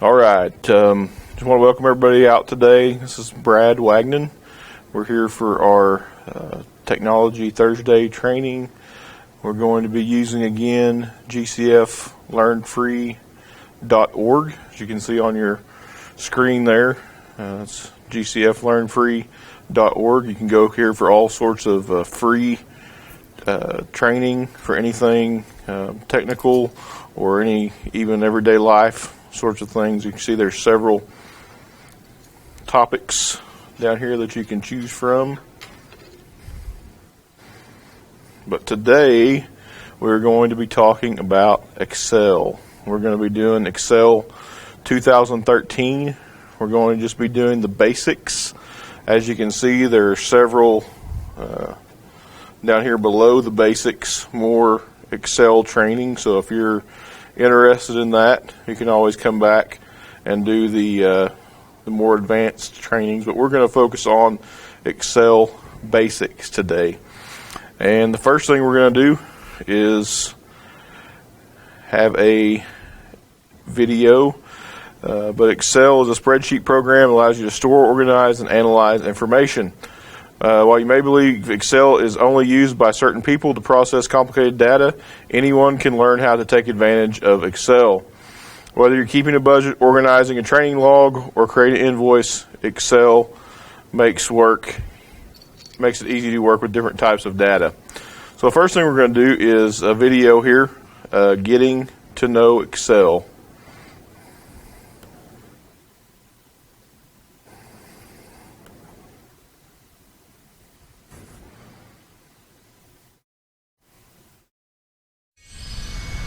All right. Just want to welcome everybody out today. This is Brad Wagnon. We're here for our Technology Thursday training. We're going to be using again gcflearnfree.org. As you can see on your screen there, it's gcflearnfree.org. You can go here for all sorts of free training for anything technical or any even everyday life sorts of things. You can see there's several topics down here that you can choose from. But today we're going to be talking about Excel. We're going to be doing Excel 2013. We're going to just be doing the basics. As you can see, there are several down here below the basics, more Excel training. So if you're interested in that, you can always come back and do the more advanced trainings. But we're going to focus on Excel basics today. And the first thing we're going to do is have a video. But Excel is a spreadsheet program that allows you to store, organize, and analyze information. While you may believe Excel is only used by certain people to process complicated data, anyone can learn how to take advantage of Excel. Whether you're keeping a budget, organizing a training log, or creating an invoice, Excel makes it easy to work with different types of data. So the first thing we're going to do is a video here, getting to know Excel.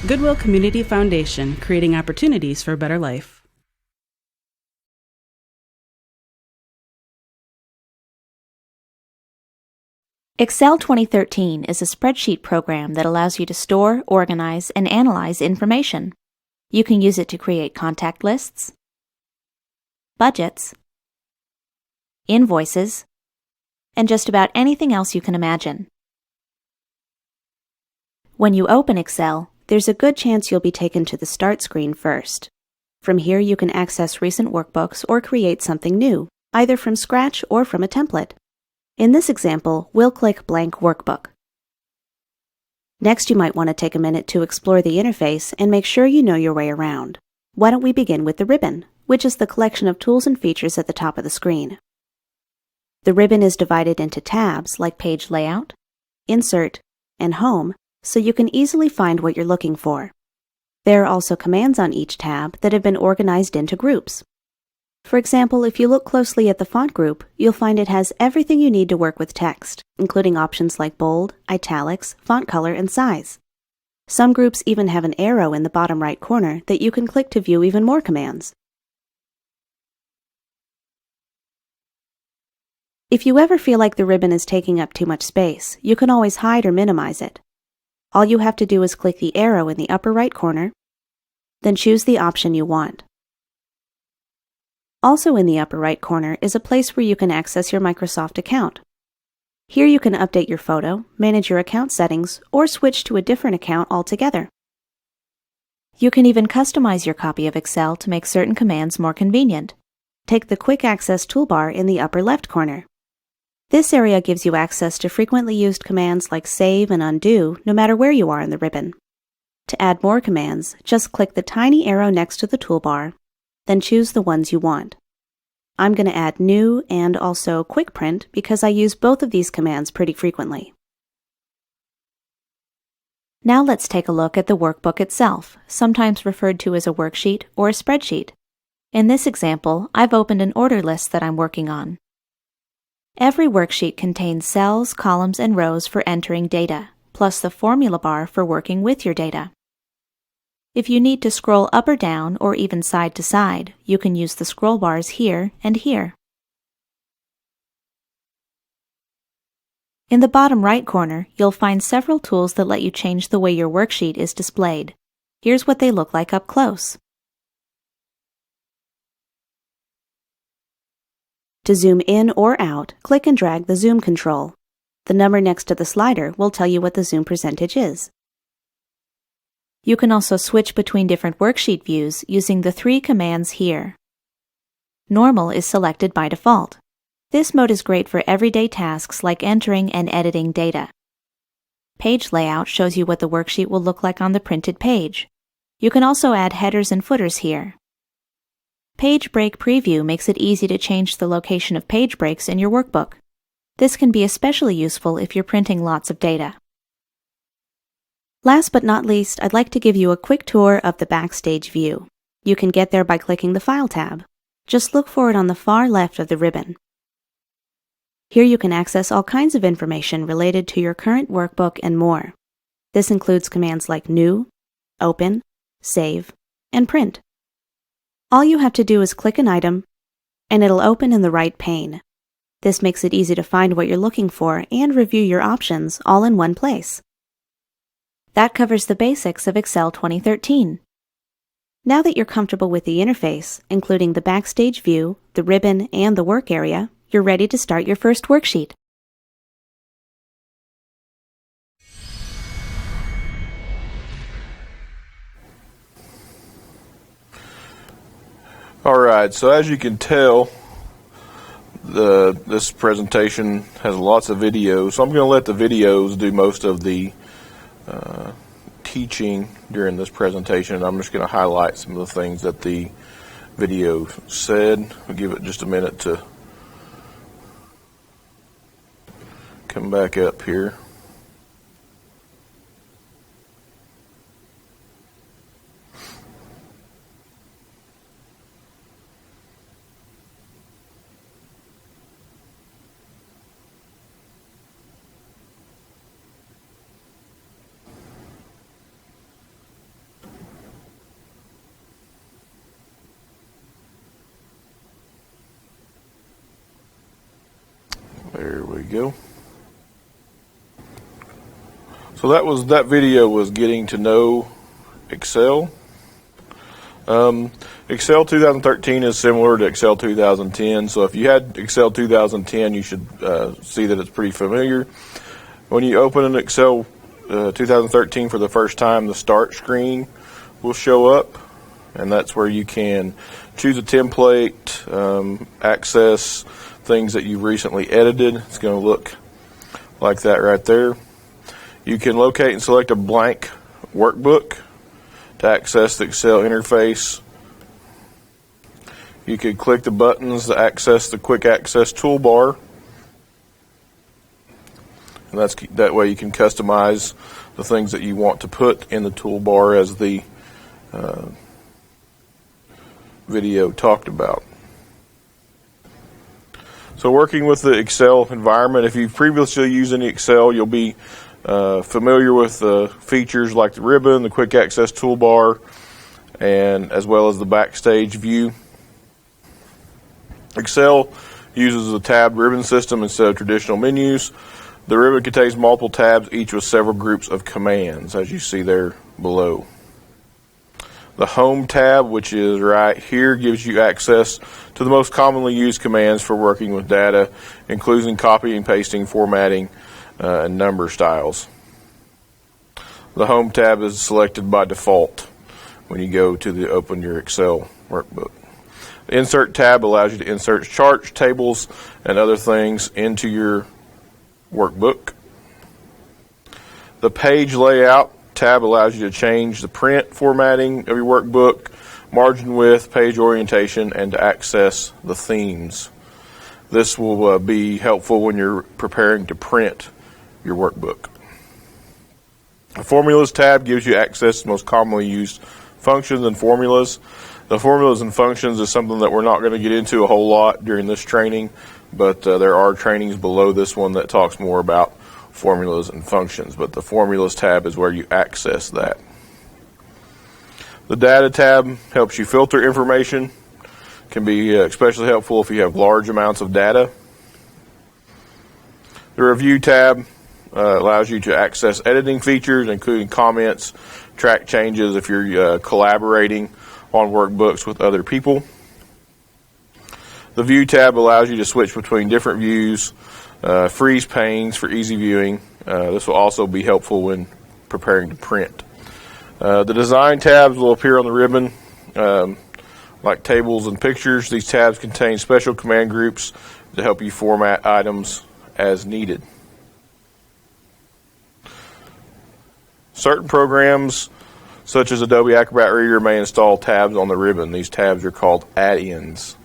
Goodwill Community Foundation, creating opportunities for a better life. Excel 2013 is a spreadsheet program that allows you to store, organize, and analyze information. You can use it to create contact lists, budgets, invoices, and just about anything else you can imagine. When you open Excel, there's a good chance you'll be taken to the Start screen first. From here, you can access recent workbooks or create something new, either from scratch or from a template. In this example, we'll click Blank Workbook. Next, you might want to take a minute to explore the interface and make sure you know your way around. Why don't we begin with the ribbon, which is the collection of tools and features at the top of the screen. The ribbon is divided into tabs like Page Layout, Insert, and Home, so you can easily find what you're looking for. There are also commands on each tab that have been organized into groups. For example, if you look closely at the font group, you'll find it has everything you need to work with text, including options like bold, italics, font color, and size. Some groups even have an arrow in the bottom right corner that you can click to view even more commands. If you ever feel like the ribbon is taking up too much space, you can always hide or minimize it. All you have to do is click the arrow in the upper right corner, then choose the option you want. Also in the upper right corner is a place where you can access your Microsoft account. Here you can update your photo, manage your account settings, or switch to a different account altogether. You can even customize your copy of Excel to make certain commands more convenient. Take the Quick Access toolbar in the upper left corner. This area gives you access to frequently used commands like save and undo, no matter where you are in the ribbon. To add more commands, just click the tiny arrow next to the toolbar, then choose the ones you want. I'm going to add New and also Quick Print because I use both of these commands pretty frequently. Now let's take a look at the workbook itself, sometimes referred to as a worksheet or a spreadsheet. In this example, I've opened an order list that I'm working on. Every worksheet contains cells, columns, and rows for entering data, plus the formula bar for working with your data. If you need to scroll up or down or even side to side, you can use the scroll bars here and here. In the bottom right corner, you'll find several tools that let you change the way your worksheet is displayed. Here's what they look like up close. To zoom in or out, click and drag the zoom control. The number next to the slider will tell you what the zoom percentage is. You can also switch between different worksheet views using the 3 commands here. Normal is selected by default. This mode is great for everyday tasks like entering and editing data. Page layout shows you what the worksheet will look like on the printed page. You can also add headers and footers here. Page break preview makes it easy to change the location of page breaks in your workbook. This can be especially useful if you're printing lots of data. Last but not least, I'd like to give you a quick tour of the Backstage View. You can get there by clicking the File tab. Just look for it on the far left of the ribbon. Here you can access all kinds of information related to your current workbook and more. This includes commands like New, Open, Save, and Print. All you have to do is click an item, and it'll open in the right pane. This makes it easy to find what you're looking for and review your options all in one place. That covers the basics of Excel 2013. Now that you're comfortable with the interface, including the Backstage View, the ribbon, and the work area, you're ready to start your first worksheet. Alright, so as you can tell, this presentation has lots of videos, so I'm going to let the videos do most of the teaching during this presentation. I'm just going to highlight some of the things that the video said. I'll give it just a minute to come back up here. There we go. So that video was getting to know Excel. Excel 2013 is similar to Excel 2010. So if you had Excel 2010, you should see that it's pretty familiar. When you open an Excel 2013 for the first time, the Start screen will show up, and that's where you can choose a template, access things that you've recently edited. It's going to look like that right there. You can locate and select a blank workbook to access the Excel interface. You could click the buttons to access the quick access toolbar, and that way you can customize the things that you want to put in the toolbar as the video talked about. So working with the Excel environment, if you've previously used any Excel, you'll be familiar with the features like the ribbon, the quick access toolbar, and as well as the Backstage View. Excel uses a tabbed ribbon system instead of traditional menus. The ribbon contains multiple tabs, each with several groups of commands, as you see there below. The Home tab, which is right here, gives you access to the most commonly used commands for working with data, including copying, pasting, formatting, and number styles. The Home tab is selected by default when you go to open your Excel workbook. The Insert tab allows you to insert charts, tables, and other things into your workbook. The Page Layout tab allows you to change the print formatting of your workbook, margin width, page orientation, and to access the themes. This will be helpful when you're preparing to print your workbook. The Formulas tab gives you access to the most commonly used functions and formulas. The formulas and functions is something that we're not going to get into a whole lot during this training, but there are trainings below this one that talks more about formulas and functions, but the Formulas tab is where you access that. The Data tab helps you filter information. Can be especially helpful if you have large amounts of data. The Review tab allows you to access editing features, including comments, track changes if you're collaborating on workbooks with other people. The View tab allows you to switch between different views, freeze panes for easy viewing. This will also be helpful when preparing to print. The design tabs will appear on the ribbon like tables and pictures. These tabs contain special command groups to help you format items as needed. Certain programs, such as Adobe Acrobat Reader, may install tabs on the ribbon. These tabs are called add-ins.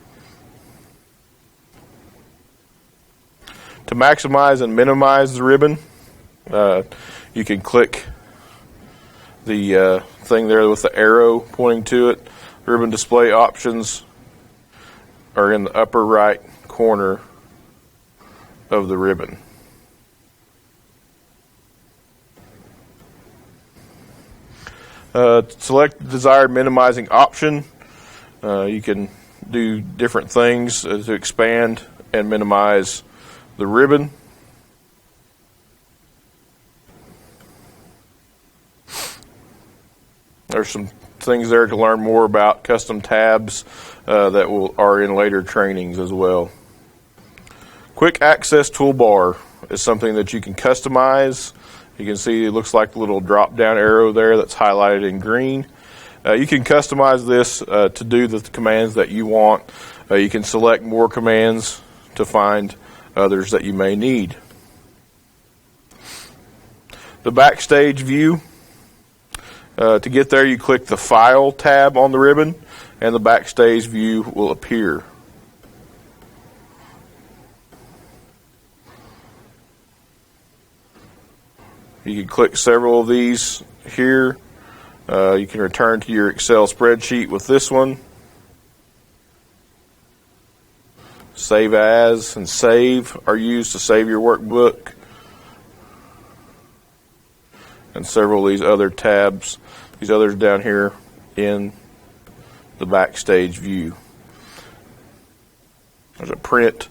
To maximize and minimize the ribbon, you can click the thing there with the arrow pointing to it. Ribbon display options are in the upper right corner of the ribbon. Select the desired minimizing option. You can do different things to expand and minimize the ribbon. There's some things there to learn more about custom tabs that are in later trainings as well. Quick Access Toolbar is something that you can customize. You can see it looks like the little drop down arrow there that's highlighted in green. You can customize this to do the commands that you want. You can select more commands to find others that you may need. The Backstage View. To get there, you click the File tab on the ribbon, and the Backstage View will appear. You can click several of these here. You can return to your Excel spreadsheet with this one. Save As and Save are used to save your workbook. And several of these other tabs, these others down here in the Backstage View. There's a Print,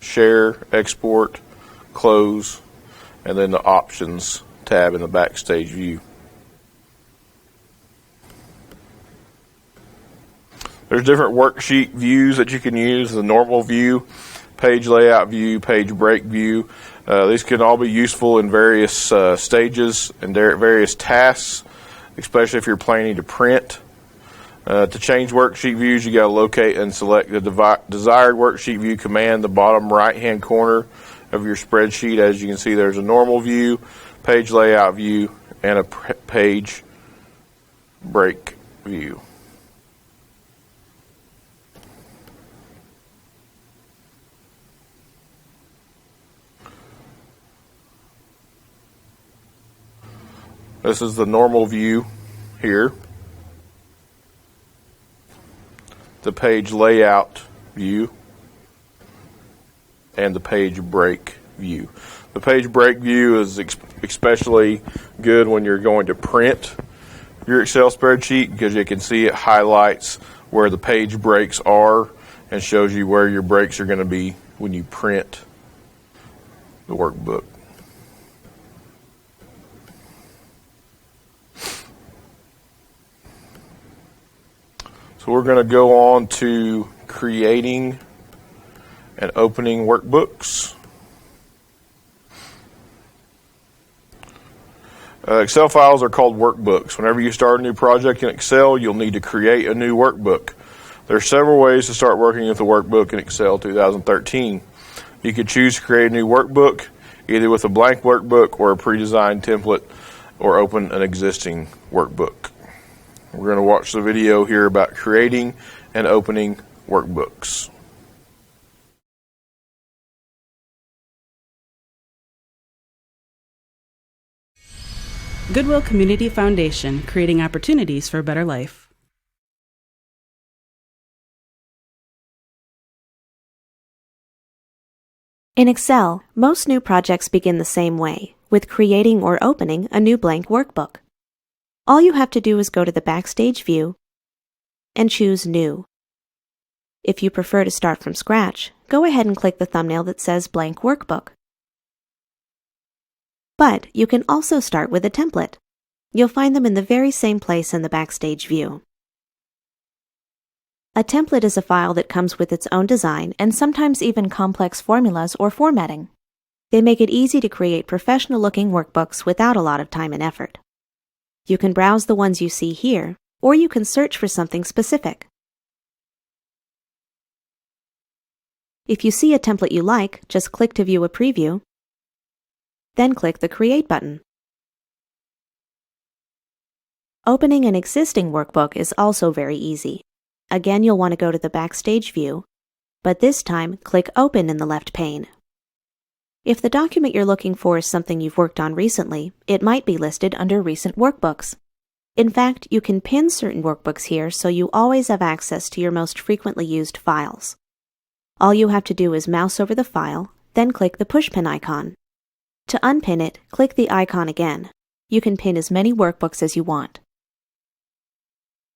Share, Export, Close, and then the Options tab in the Backstage View. There's different worksheet views that you can use. The normal view, page layout view, page break view. These can all be useful in various stages and various tasks, especially if you're planning to print. To change worksheet views, you got to locate and select the desired worksheet view command, the bottom right-hand corner of your spreadsheet. As you can see, there's a normal view, page layout view, and a page break view. This is the normal view here. The page layout view and the page break view. The page break view is especially good when you're going to print your Excel spreadsheet, because you can see it highlights where the page breaks are and shows you where your breaks are going to be when you print the workbook. So we're going to go on to creating and opening workbooks. Excel files are called workbooks. Whenever you start a new project in Excel, you'll need to create a new workbook. There are several ways to start working with a workbook in Excel 2013. You could choose to create a new workbook, either with a blank workbook or a pre-designed template, or open an existing workbook. We're going to watch the video here about creating and opening workbooks. Goodwill Community Foundation, creating opportunities for a better life. In Excel, most new projects begin the same way, with creating or opening a new blank workbook. All you have to do is go to the Backstage View and choose New. If you prefer to start from scratch, go ahead and click the thumbnail that says Blank Workbook. But you can also start with a template. You'll find them in the very same place in the Backstage View. A template is a file that comes with its own design and sometimes even complex formulas or formatting. They make it easy to create professional-looking workbooks without a lot of time and effort. You can browse the ones you see here, or you can search for something specific. If you see a template you like, just click to view a preview, then click the Create button. Opening an existing workbook is also very easy. Again, you'll want to go to the Backstage View, but this time click Open in the left pane. If the document you're looking for is something you've worked on recently, it might be listed under Recent Workbooks. In fact, you can pin certain workbooks here so you always have access to your most frequently used files. All you have to do is mouse over the file, then click the pushpin icon. To unpin it, click the icon again. You can pin as many workbooks as you want.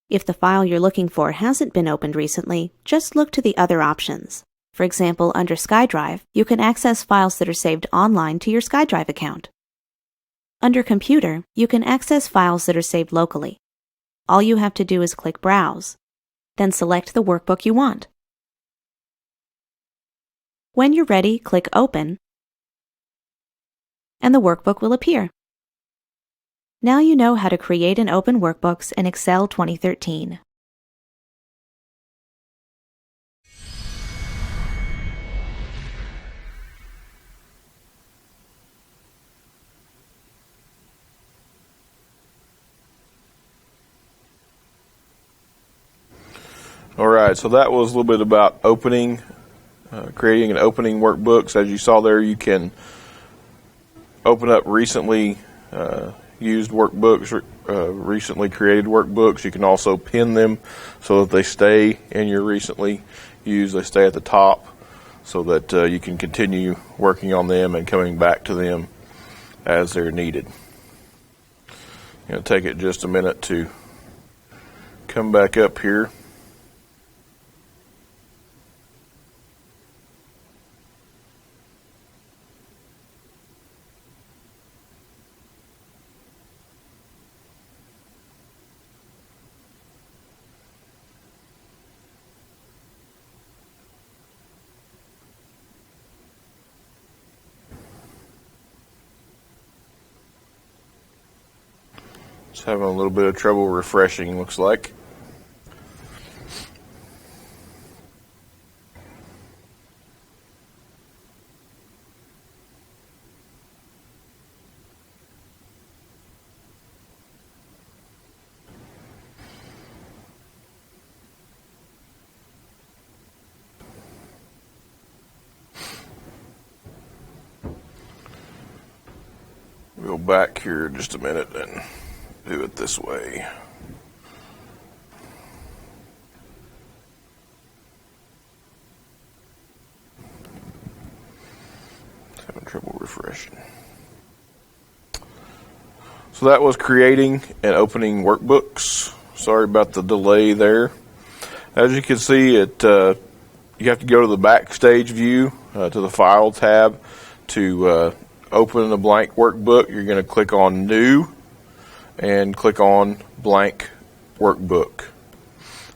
If the file you're looking for hasn't been opened recently, just look to the other options. For example, under SkyDrive, you can access files that are saved online to your SkyDrive account. Under Computer, you can access files that are saved locally. All you have to do is click Browse, then select the workbook you want. When you're ready, click Open, and the workbook will appear. Now you know how to create and open workbooks in Excel 2013. All right, so that was a little bit about opening, creating and opening workbooks. As you saw there, you can open up recently used workbooks, recently created workbooks. You can also pin them so that they stay in your recently used. They stay at the top so that you can continue working on them and coming back to them as they're needed. Take it just a minute to come back up here. It's having a little bit of trouble refreshing, looks like. We'll go back here just a minute and do it this way. Having trouble refreshing. So that was creating and opening workbooks. Sorry about the delay there. As you can see, you have to go to the Backstage View, to the File tab, to open a blank workbook. You're going to click on New and click on Blank Workbook.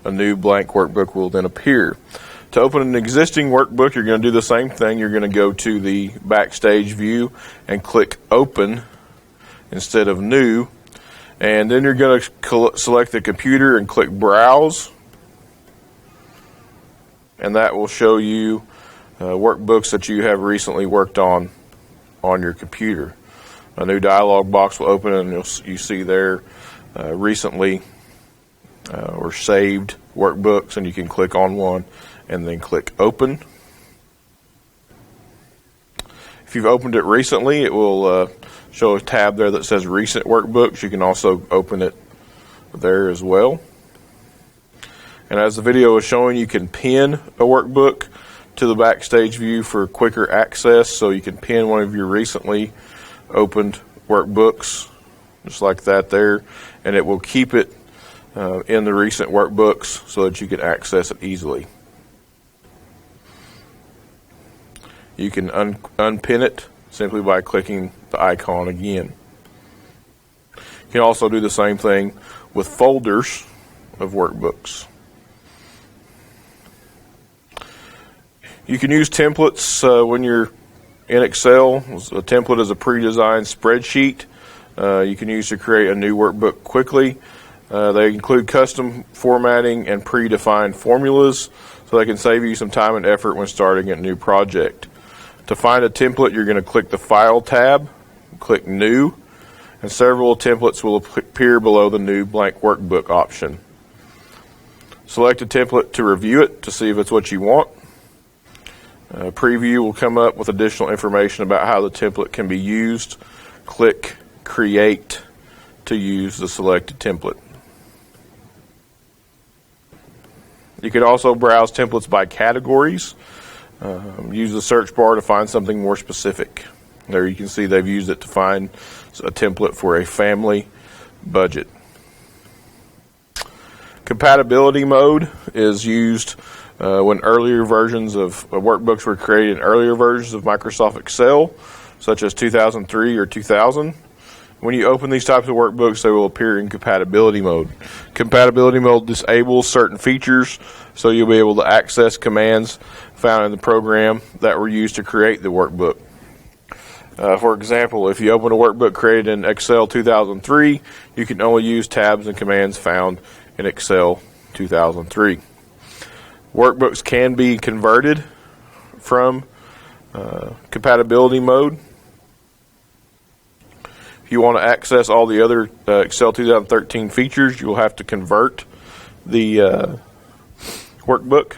A new blank workbook will then appear. To open an existing workbook, you're going to do the same thing. You're going to go to the Backstage View and click Open instead of New. And then you're going to select the computer and click Browse. And that will show you workbooks that you have recently worked on your computer. A new dialog box will open, and you see there recently or saved workbooks, and you can click on one and then click Open. If you've opened it recently, it will show a tab there that says Recent Workbooks. You can also open it there as well. And as the video is showing, you can pin a workbook to the Backstage View for quicker access, so you can pin one of your recently opened workbooks just like that there, and it will keep it in the recent workbooks so that you can access it easily. You can unpin it simply by clicking the icon again. You can also do the same thing with folders of workbooks. You can use templates when you're in Excel. A template is a pre-designed spreadsheet you can use to create a new workbook quickly. They include custom formatting and predefined formulas, so they can save you some time and effort when starting a new project. To find a template, you're going to click the File tab, click New, and several templates will appear below the New Blank Workbook option. Select a template to review it to see if it's what you want. A preview will come up with additional information about how the template can be used. Click Create to use the selected template. You can also browse templates by categories. Use the search bar to find something more specific. There you can see they've used it to find a template for a family budget. Compatibility mode is used when earlier versions of workbooks were created in earlier versions of Microsoft Excel, such as 2003 or 2000. When you open these types of workbooks, they will appear in compatibility mode. Compatibility mode disables certain features, so you'll be able to access commands found in the program that were used to create the workbook. For example, if you open a workbook created in Excel 2003, you can only use tabs and commands found in Excel 2003. Workbooks can be converted from compatibility mode. If you want to access all the other Excel 2013 features, you will have to convert the workbook.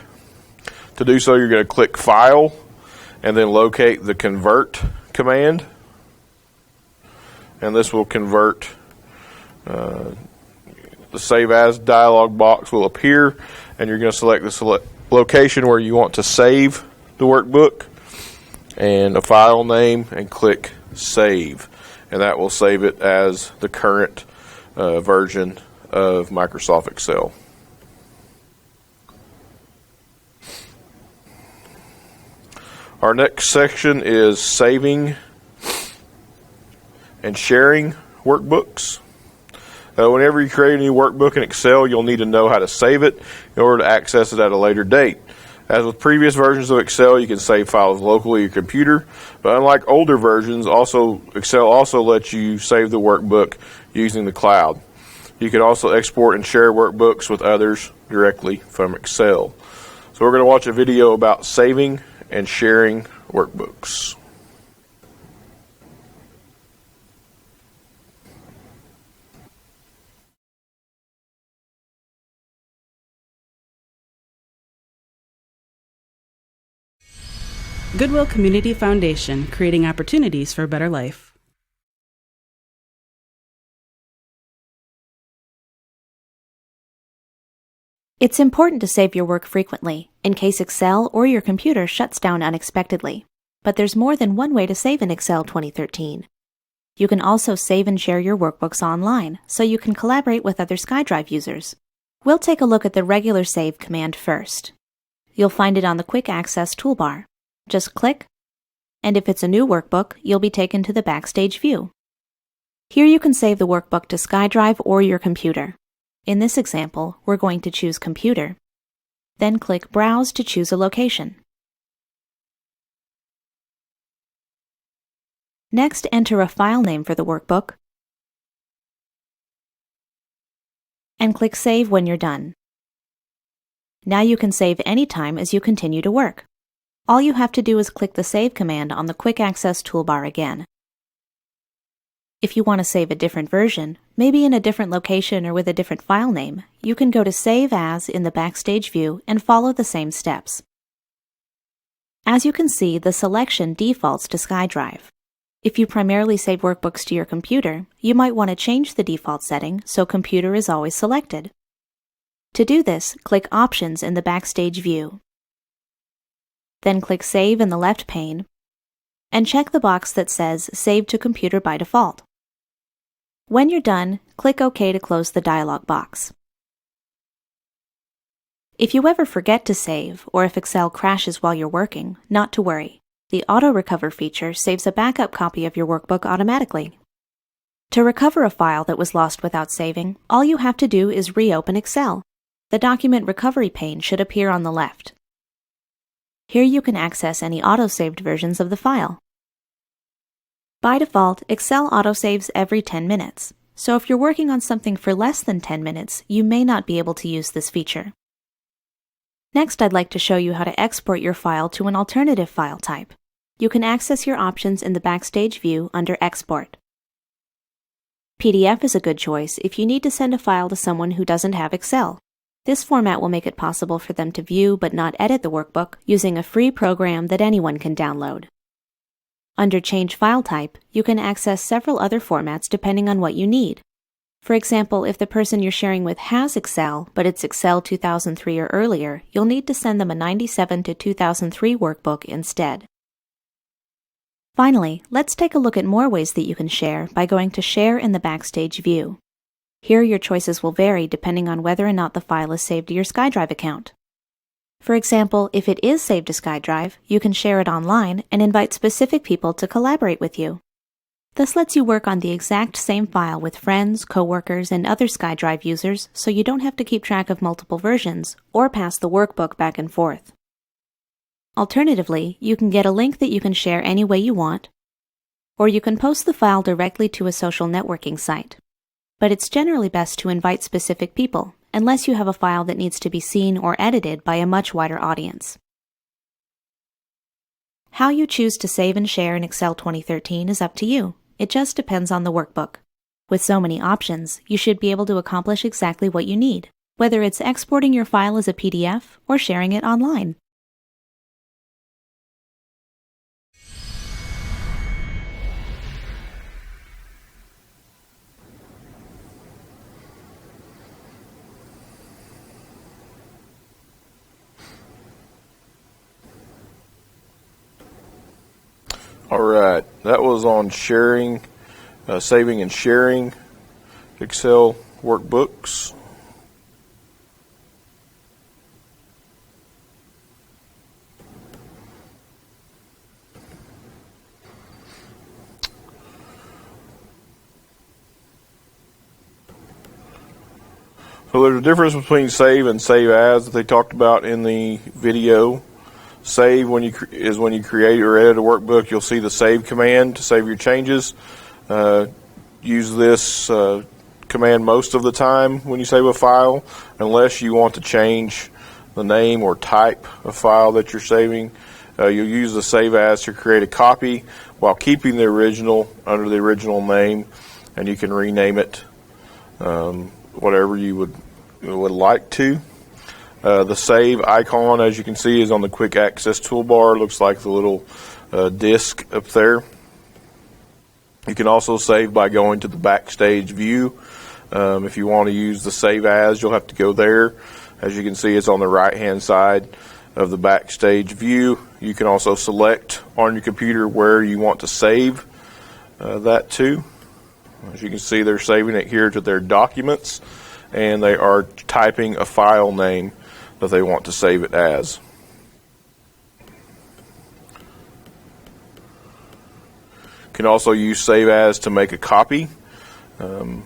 To do so, you're going to click File and then locate the Convert command, and this will convert. The Save As dialog box will appear, and you're going to select the location where you want to save the workbook and a file name, and click Save, and that will save it as the current version of Microsoft Excel. Our next section is saving and sharing workbooks. Whenever you create a new workbook in Excel, you'll need to know how to save it in order to access it at a later date. As with previous versions of Excel, you can save files locally on your computer, but unlike older versions, Excel also lets you save the workbook using the cloud. You can also export and share workbooks with others directly from Excel. So we're going to watch a video about saving and sharing workbooks. Goodwill Community Foundation, creating opportunities for a better life. It's important to save your work frequently, in case Excel or your computer shuts down unexpectedly. But there's more than one way to save in Excel 2013. You can also save and share your workbooks online, so you can collaborate with other SkyDrive users. We'll take a look at the regular save command first. You'll find it on the Quick Access toolbar. Just click, and if it's a new workbook, you'll be taken to the Backstage View. Here you can save the workbook to SkyDrive or your computer. In this example, we're going to choose Computer. Then click Browse to choose a location. Next, enter a file name for the workbook and click Save when you're done. Now you can save anytime as you continue to work. All you have to do is click the Save command on the Quick Access toolbar again. If you want to save a different version, maybe in a different location or with a different file name, you can go to Save As in the Backstage View and follow the same steps. As you can see, the selection defaults to SkyDrive. If you primarily save workbooks to your computer, you might want to change the default setting so Computer is always selected. To do this, click Options in the Backstage View. Then click Save in the left pane, and check the box that says Save to Computer by default. When you're done, click OK to close the dialog box. If you ever forget to save, or if Excel crashes while you're working, not to worry. The Auto Recover feature saves a backup copy of your workbook automatically. To recover a file that was lost without saving, all you have to do is reopen Excel. The Document Recovery pane should appear on the left. Here you can access any auto-saved versions of the file. By default, Excel autosaves every 10 minutes. So if you're working on something for less than 10 minutes, you may not be able to use this feature. Next, I'd like to show you how to export your file to an alternative file type. You can access your options in the Backstage View under Export. PDF is a good choice if you need to send a file to someone who doesn't have Excel. This format will make it possible for them to view but not edit the workbook using a free program that anyone can download. Under Change File Type, you can access several other formats depending on what you need. For example, if the person you're sharing with has Excel, but it's Excel 2003 or earlier, you'll need to send them a 97 to 2003 workbook instead. Finally, let's take a look at more ways that you can share by going to Share in the Backstage View. Here your choices will vary depending on whether or not the file is saved to your SkyDrive account. For example, if it is saved to SkyDrive, you can share it online and invite specific people to collaborate with you. This lets you work on the exact same file with friends, coworkers, and other SkyDrive users so you don't have to keep track of multiple versions or pass the workbook back and forth. Alternatively, you can get a link that you can share any way you want, or you can post the file directly to a social networking site. But it's generally best to invite specific people, unless you have a file that needs to be seen or edited by a much wider audience. How you choose to save and share in Excel 2013 is up to you. It just depends on the workbook. With so many options, you should be able to accomplish exactly what you need, whether it's exporting your file as a PDF or sharing it online. All right, that was on sharing, saving and sharing Excel workbooks. So there's a difference between save and save as that they talked about in the video. Save is when you create or edit a workbook. You'll see the save command to save your changes. Use this command most of the time when you save a file, unless you want to change the name or type of file that you're saving. You'll use the save as to create a copy while keeping the original under the original name, and you can rename it whatever you would like to. The save icon, as you can see, is on the quick access toolbar. It looks like the little disc up there. You can also save by going to the Backstage View. If you want to use the save as, you'll have to go there. As you can see, it's on the right hand side of the Backstage View. You can also select on your computer where you want to save that to. As you can see, they're saving it here to their documents, and they are typing a file name that they want to save it as. You can also use save as to make a copy and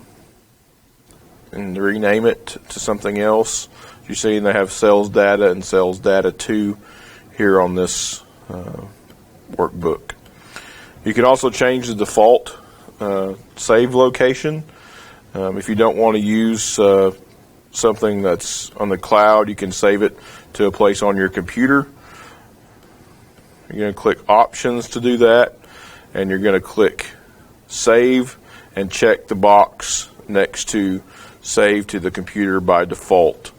rename it to something else. You see, they have sales data and sales data 2 here on this workbook. You can also change the default save location. If you don't want to use something that's on the cloud, you can save it to a place on your computer. You're going to click Options to do that, and you're going to click Save and check the box next to Save to the computer by default.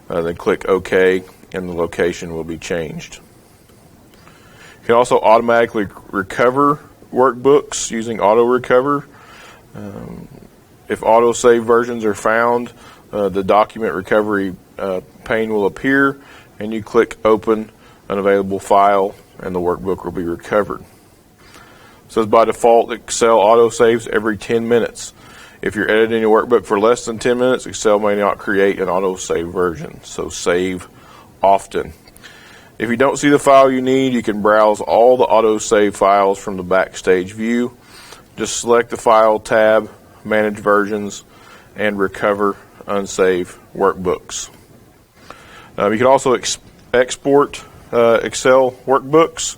Then click OK, and the location will be changed. You can also automatically recover workbooks using Auto Recover. If auto-save versions are found, the document recovery pane will appear, and you click Open an available file, and the workbook will be recovered. It says by default, Excel auto-saves every 10 minutes. If you're editing a workbook for less than 10 minutes, Excel may not create an auto-save version, so save often. If you don't see the file you need, you can browse all the auto-save files from the Backstage View. Just select the File tab, Manage Versions, and Recover Unsaved Workbooks. You can also export Excel workbooks.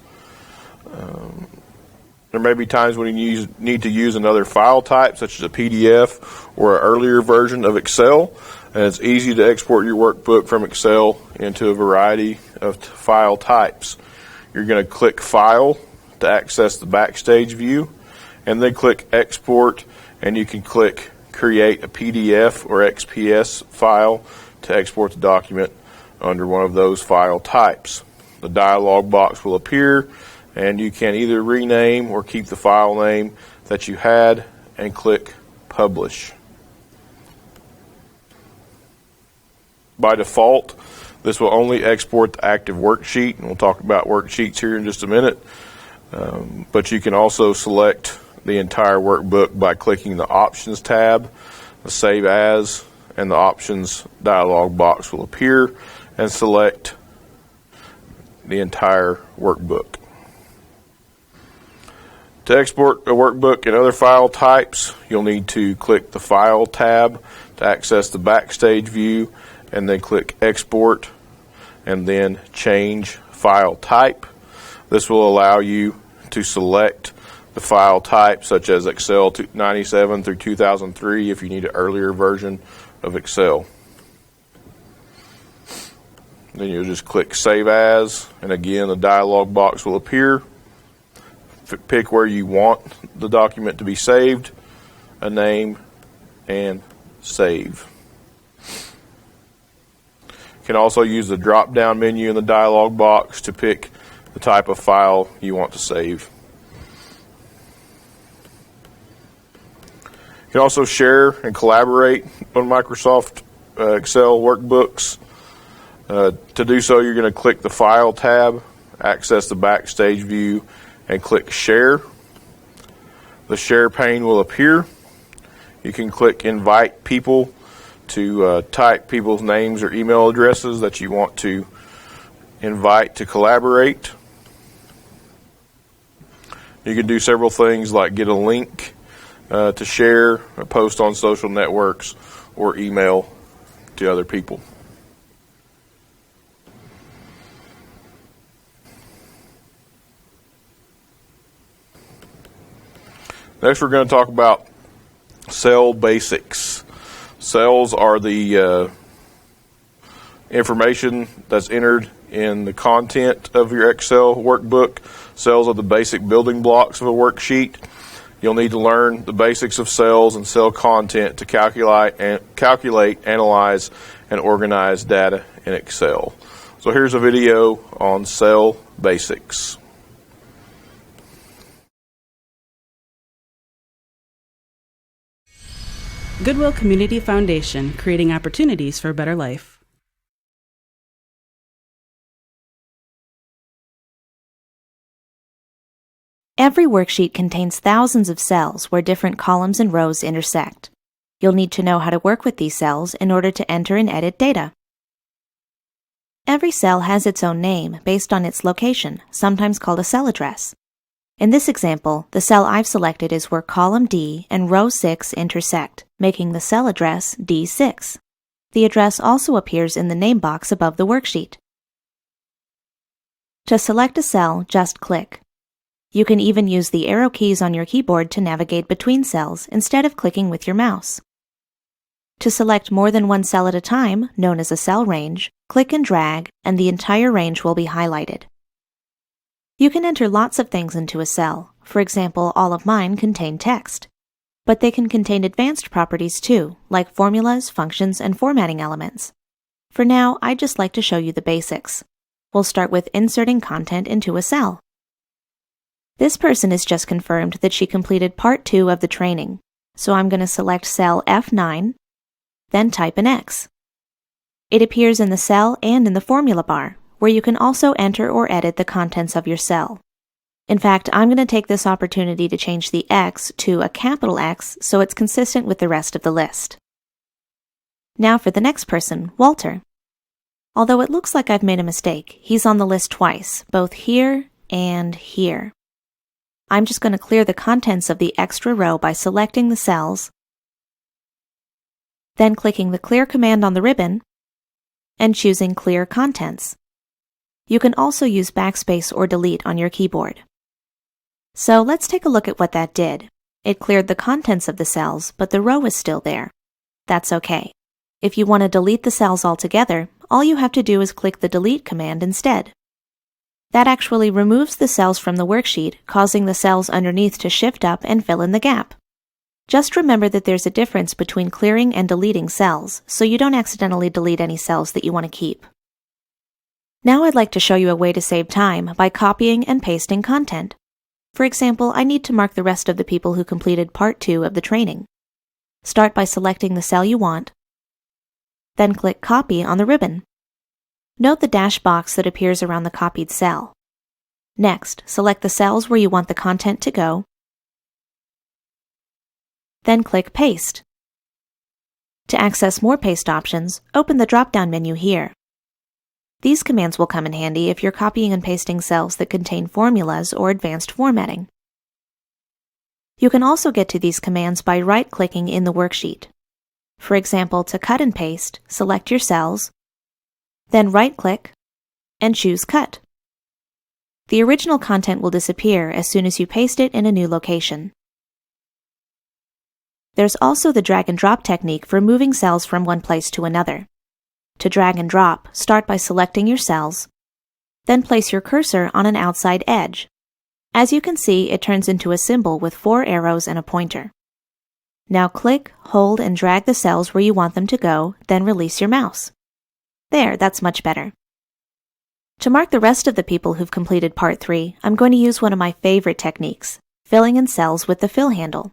There may be times when you need to use another file type, such as a PDF or an earlier version of Excel, and it's easy to export your workbook from Excel into a variety of file types. You're going to click File to access the Backstage View, and then click Export, and you can click Create a PDF or XPS file to export the document under one of those file types. The dialog box will appear, and you can either rename or keep the file name that you had and click Publish. By default, this will only export the active worksheet, and we'll talk about worksheets here in just a minute. But you can also select the entire workbook by clicking the Options tab, the Save As, and the Options dialog box will appear, and select the entire workbook. To export a workbook in other file types, you'll need to click the File tab to access the Backstage View, and then click Export, and then change file type. This will allow you to select the file type, such as Excel 97 through 2003 if you need an earlier version of Excel. Then you'll just click Save As, and again the dialog box will appear. Pick where you want the document to be saved, a name, and Save. You can also use the drop-down menu in the dialog box to pick the type of file you want to save. You can also share and collaborate on Microsoft Excel workbooks. To do so, you're going to click the File tab, access the Backstage View, and click Share. The Share pane will appear. You can click Invite People to type people's names or email addresses that you want to invite to collaborate. You can do several things like get a link to share, or post on social networks, or email to other people. Next, we're going to talk about cell basics. Cells are the information that's entered in the content of your Excel workbook. Cells are the basic building blocks of a worksheet. You'll need to learn the basics of cells and cell content to calculate, analyze, and organize data in Excel. So here's a video on cell basics. Goodwill Community Foundation, creating opportunities for a better life. Every worksheet contains thousands of cells where different columns and rows intersect. You'll need to know how to work with these cells in order to enter and edit data. Every cell has its own name based on its location, sometimes called a cell address. In this example, the cell I've selected is where column D and row 6 intersect, making the cell address D6. The address also appears in the name box above the worksheet. To select a cell, just click. You can even use the arrow keys on your keyboard to navigate between cells instead of clicking with your mouse. To select more than one cell at a time, known as a cell range, click and drag, and the entire range will be highlighted. You can enter lots of things into a cell. For example, all of mine contain text. But they can contain advanced properties too, like formulas, functions, and formatting elements. For now, I'd just like to show you the basics. We'll start with inserting content into a cell. This person has just confirmed that she completed Part 2 of the training, so I'm going to select cell F9, then type an X. It appears in the cell and in the formula bar, where you can also enter or edit the contents of your cell. In fact, I'm going to take this opportunity to change the X to a capital X so it's consistent with the rest of the list. Now for the next person, Walter. Although it looks like I've made a mistake, he's on the list twice, both here and here. I'm just going to clear the contents of the extra row by selecting the cells, then clicking the Clear command on the ribbon, and choosing Clear Contents. You can also use Backspace or Delete on your keyboard. So let's take a look at what that did. It cleared the contents of the cells, but the row is still there. That's okay. If you want to delete the cells altogether, all you have to do is click the Delete command instead. That actually removes the cells from the worksheet, causing the cells underneath to shift up and fill in the gap. Just remember that there's a difference between clearing and deleting cells, so you don't accidentally delete any cells that you want to keep. Now I'd like to show you a way to save time by copying and pasting content. For example, I need to mark the rest of the people who completed Part 2 of the training. Start by selecting the cell you want, then click Copy on the ribbon. Note the dash box that appears around the copied cell. Next, select the cells where you want the content to go, then click Paste. To access more paste options, open the drop-down menu here. These commands will come in handy if you're copying and pasting cells that contain formulas or advanced formatting. You can also get to these commands by right-clicking in the worksheet. For example, to cut and paste, select your cells, then right-click and choose Cut. The original content will disappear as soon as you paste it in a new location. There's also the drag and drop technique for moving cells from one place to another. To drag and drop, start by selecting your cells, then place your cursor on an outside edge. As you can see, it turns into a symbol with 4 arrows and a pointer. Now click, hold, and drag the cells where you want them to go, then release your mouse. There, that's much better. To mark the rest of the people who've completed Part 3, I'm going to use one of my favorite techniques, filling in cells with the fill handle.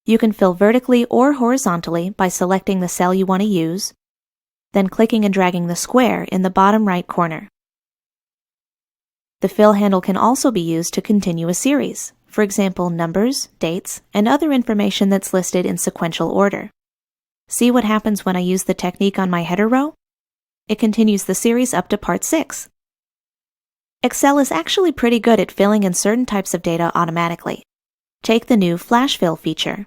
You can fill vertically or horizontally by selecting the cell you want to use, then clicking and dragging the square in the bottom right corner. The fill handle can also be used to continue a series, for example, numbers, dates, and other information that's listed in sequential order. See what happens when I use the technique on my header row? It continues the series up to Part 6. Excel is actually pretty good at filling in certain types of data automatically. Take the new Flash Fill feature.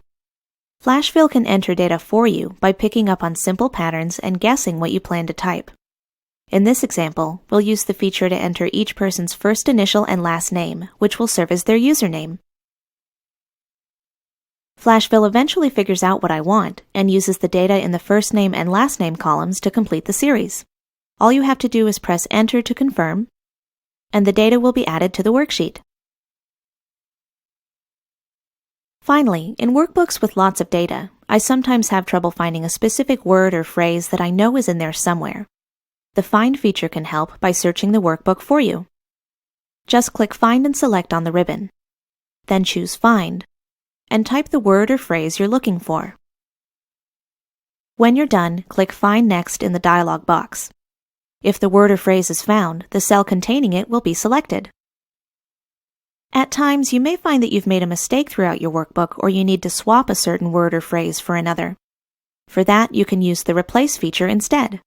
Flash Fill can enter data for you by picking up on simple patterns and guessing what you plan to type. In this example, we'll use the feature to enter each person's first initial and last name, which will serve as their username. Flash Fill eventually figures out what I want and uses the data in the first name and last name columns to complete the series. All you have to do is press Enter to confirm, and the data will be added to the worksheet. Finally, in workbooks with lots of data, I sometimes have trouble finding a specific word or phrase that I know is in there somewhere. The Find feature can help by searching the workbook for you. Just click Find and select on the ribbon. Then choose Find, and type the word or phrase you're looking for. When you're done, click Find Next in the dialog box. If the word or phrase is found, the cell containing it will be selected. At times, you may find that you've made a mistake throughout your workbook or you need to swap a certain word or phrase for another. For that, you can use the Replace feature instead.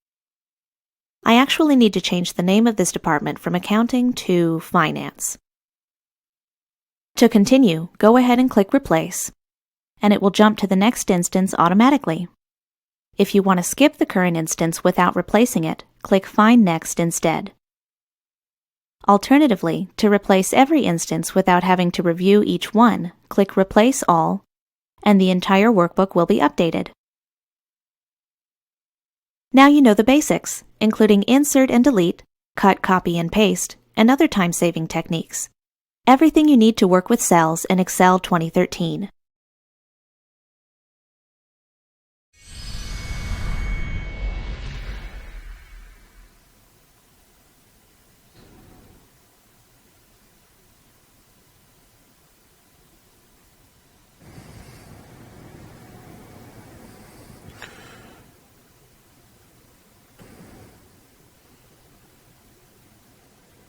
I actually need to change the name of this department from Accounting to Finance. To continue, go ahead and click Replace, and it will jump to the next instance automatically. If you want to skip the current instance without replacing it, click Find Next instead. Alternatively, to replace every instance without having to review each one, click Replace All, and the entire workbook will be updated. Now you know the basics, including insert and delete, cut, copy, and paste, and other time-saving techniques. Everything you need to work with cells in Excel 2013.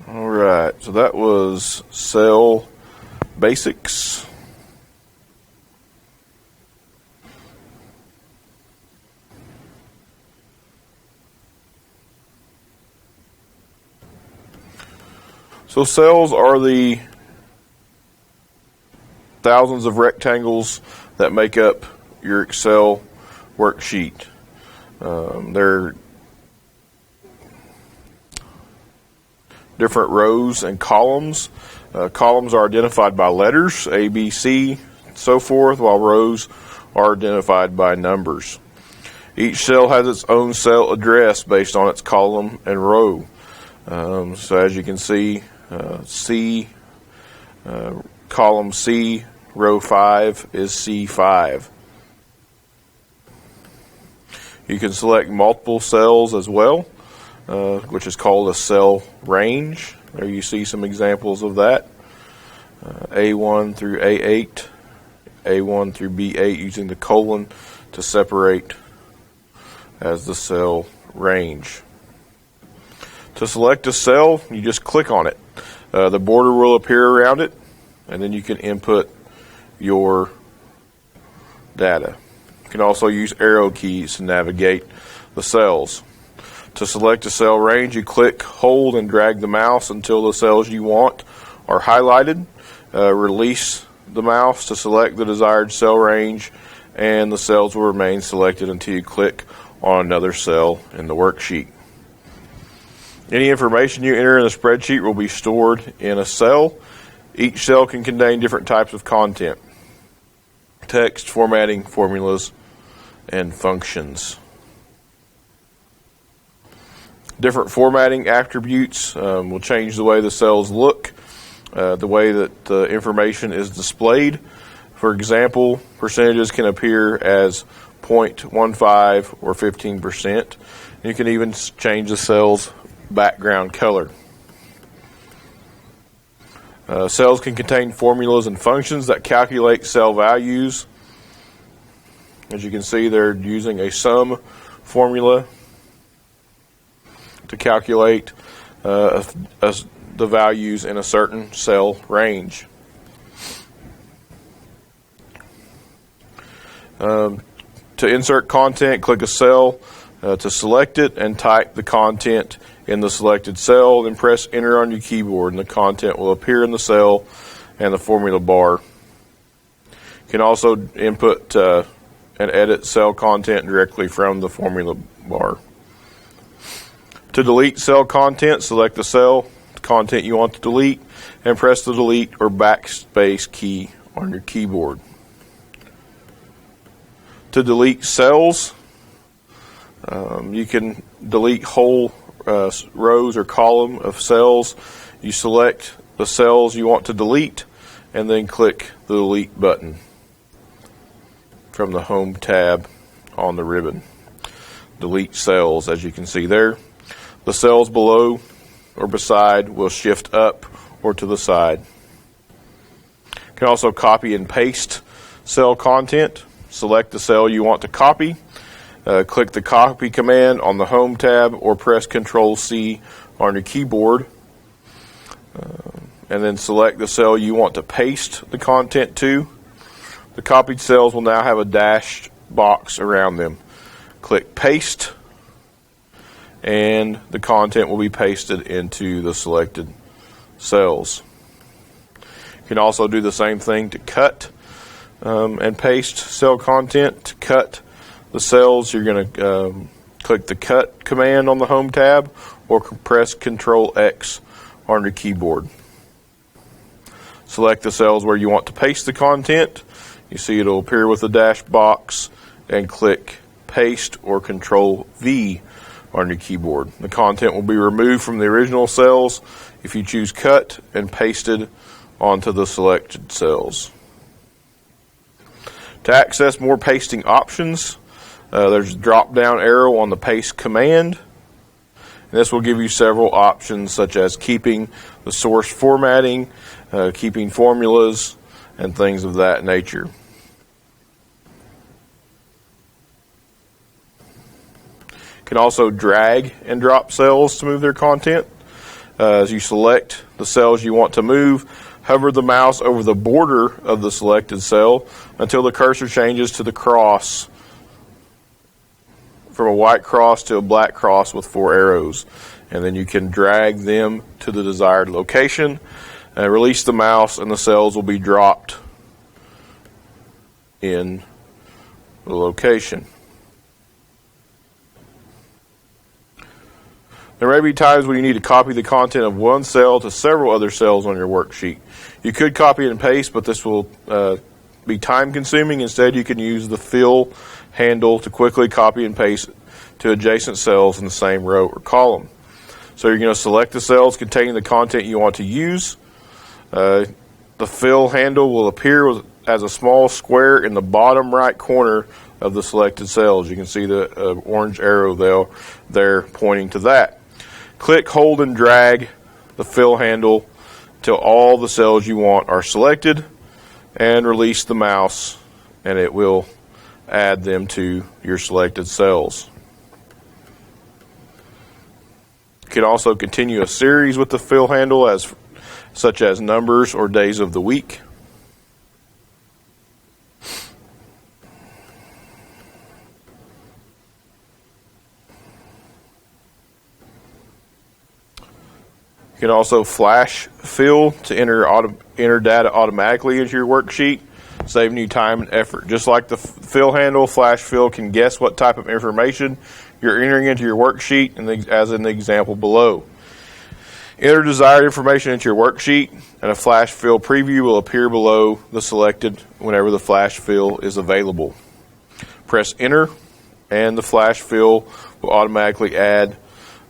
All right, so that was Cell Basics. So cells are the thousands of rectangles that make up your Excel worksheet. They're different rows and columns, Columns are identified by letters, A, B, C, so forth, while rows are identified by numbers. Each cell has its own cell address based on its column and row. So as you can see, column C, row 5 is C5. You can select multiple cells as well, which is called a cell range. There you see some examples of that. A1 through A8, A1 through B8, using the colon to separate as the cell range. To select a cell, you just click on it. The border will appear around it, and then you can input your data. You can also use arrow keys to navigate the cells. To select a cell range, you click, hold, and drag the mouse until the cells you want are highlighted. Release the mouse to select the desired cell range, and the cells will remain selected until you click on another cell in the worksheet. Any information you enter in the spreadsheet will be stored in a cell. Each cell can contain different types of content: text, formatting, formulas, and functions. Different formatting attributes will change the way the cells look, the way that the information is displayed. For example, percentages can appear as 0.15 or 15%. You can even change the cell's background color. Cells can contain formulas and functions that calculate cell values. As you can see, they're using a sum formula to calculate the values in a certain cell range. To insert content, click a cell to select it and type the content in the selected cell, then press enter on your keyboard, and the content will appear in the cell and the formula bar. You can also input and edit cell content directly from the formula bar. To delete cell content, select the cell content you want to delete and press the delete or backspace key on your keyboard. To delete cells, you can delete whole rows or column of cells. You select the cells you want to delete and then click the delete button from the home tab on the ribbon. Delete cells, as you can see there. The cells below or beside will shift up or to the side. You can also copy and paste cell content. Select the cell you want to copy. Click the copy command on the home tab or press Ctrl-C on your keyboard. And then select the cell you want to paste the content to. The copied cells will now have a dashed box around them. Click paste, and the content will be pasted into the selected cells. You can also do the same thing to cut and paste cell content. To cut the cells, you're going to click the cut command on the home tab or press Ctrl-X on your keyboard. Select the cells where you want to paste the content. You see it'll appear with a dash box, and click paste or Ctrl-V on your keyboard. The content will be removed from the original cells if you choose cut and pasted onto the selected cells. To access more pasting options, there's a drop-down arrow on the paste command. And this will give you several options, such as keeping the source formatting, keeping formulas, and things of that nature. You can also drag and drop cells to move their content. As you select the cells you want to move, hover the mouse over the border of the selected cell until the cursor changes to the cross, from a white cross to a black cross with 4 arrows. And then you can drag them to the desired location, release the mouse, and the cells will be dropped in the location. There may be times when you need to copy the content of one cell to several other cells on your worksheet. You could copy and paste, but this will be time consuming. Instead, you can use the fill handle to quickly copy and paste to adjacent cells in the same row or column. So you're going to select the cells containing the content you want to use. The fill handle will appear as a small square in the bottom right corner of the selected cells. You can see the orange arrow there pointing to that. Click, hold, and drag the fill handle till all the cells you want are selected, and release the mouse, and it will add them to your selected cells. You can also continue a series with the fill handle, such as numbers or days of the week. You can also flash fill to enter data automatically into your worksheet, saving you time and effort. Just like the fill handle, flash fill can guess what type of information you're entering into your worksheet, as in the example below. Enter desired information into your worksheet, and a flash fill preview will appear below the selected whenever the flash fill is available. Press enter, and the flash fill will automatically add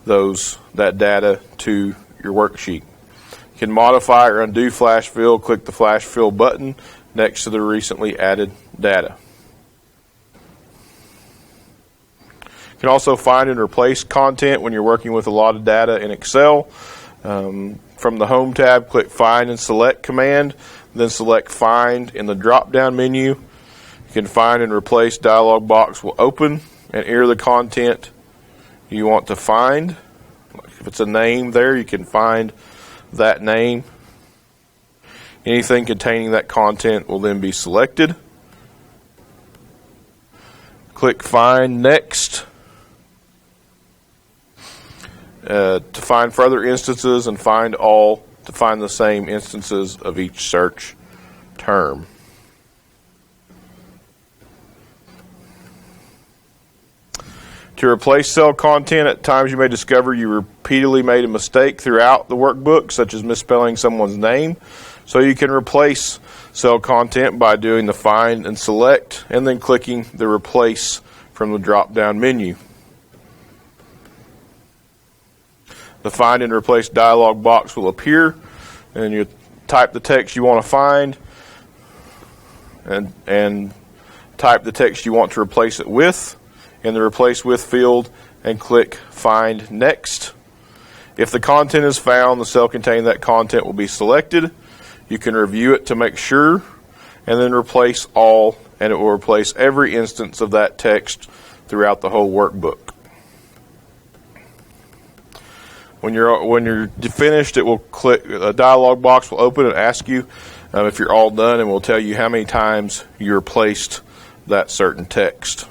that data to your worksheet. You can modify or undo flash fill. Click the flash fill button next to the recently added data. You can also find and replace content when you're working with a lot of data in Excel. From the Home tab, click Find and Select command, then select Find in the drop-down menu. You can find and replace dialog box will open and enter the content you want to find. If it's a name there, you can find that name. Anything containing that content will then be selected. Click Find Next to find further instances, and Find All to find the same instances of each search term. To replace cell content, at times you may discover you repeatedly made a mistake throughout the workbook, such as misspelling someone's name. So you can replace cell content by doing the Find and Select, and then clicking the Replace from the drop-down menu. The Find and Replace dialog box will appear, and you type the text you want to find, and type the text you want to replace it with in the Replace With field, and click Find Next. If the content is found, the cell containing that content will be selected. You can review it to make sure, and then replace all, and it will replace every instance of that text throughout the whole workbook. When you're finished, it will click, a dialog box will open and ask you if you're all done, and will tell you how many times you replaced that certain text.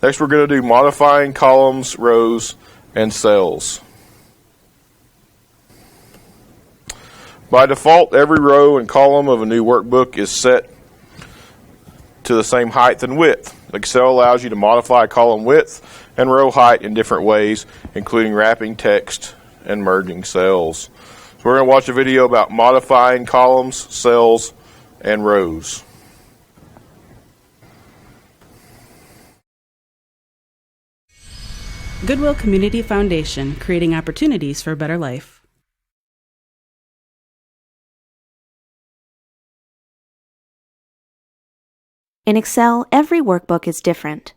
Next, we're going to do modifying columns, rows, and cells. By default, every row and column of a new workbook is set to the same height and width. Excel allows you to modify column width and row height in different ways, including wrapping text and merging cells. So we're going to watch a video about modifying columns, cells, and rows. Goodwill Community Foundation, creating opportunities for a better life. In Excel, every workbook is different.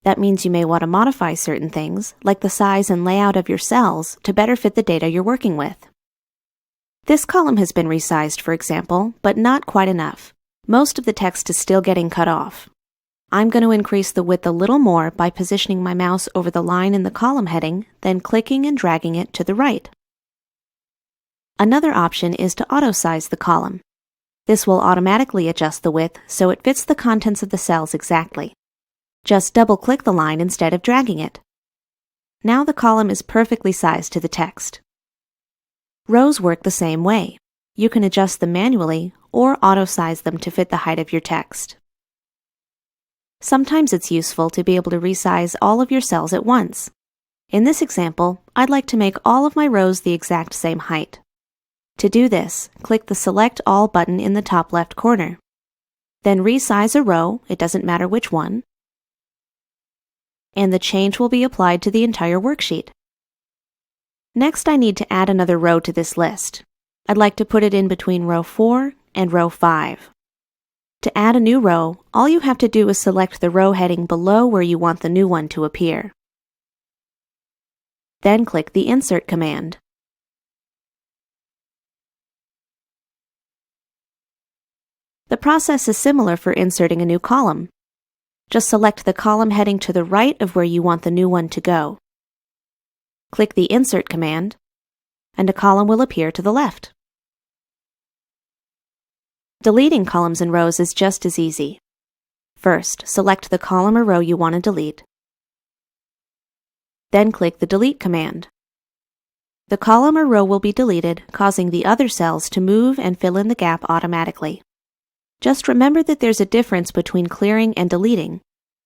That means you may want to modify certain things, like the size and layout of your cells, to better fit the data you're working with. This column has been resized, for example, but not quite enough. Most of the text is still getting cut off. I'm going to increase the width a little more by positioning my mouse over the line in the column heading, then clicking and dragging it to the right. Another option is to auto-size the column. This will automatically adjust the width so it fits the contents of the cells exactly. Just double-click the line instead of dragging it. Now the column is perfectly sized to the text. Rows work the same way. You can adjust them manually or auto-size them to fit the height of your text. Sometimes it's useful to be able to resize all of your cells at once. In this example, I'd like to make all of my rows the exact same height. To do this, click the Select All button in the top left corner. Then resize a row, it doesn't matter which one, and the change will be applied to the entire worksheet. Next, I need to add another row to this list. I'd like to put it in between row 4 and row 5. To add a new row, all you have to do is select the row heading below where you want the new one to appear. Then click the Insert command. The process is similar for inserting a new column. Just select the column heading to the right of where you want the new one to go. Click the Insert command, and a column will appear to the left. Deleting columns and rows is just as easy. First, select the column or row you want to delete. Then click the Delete command. The column or row will be deleted, causing the other cells to move and fill in the gap automatically. Just remember that there's a difference between clearing and deleting.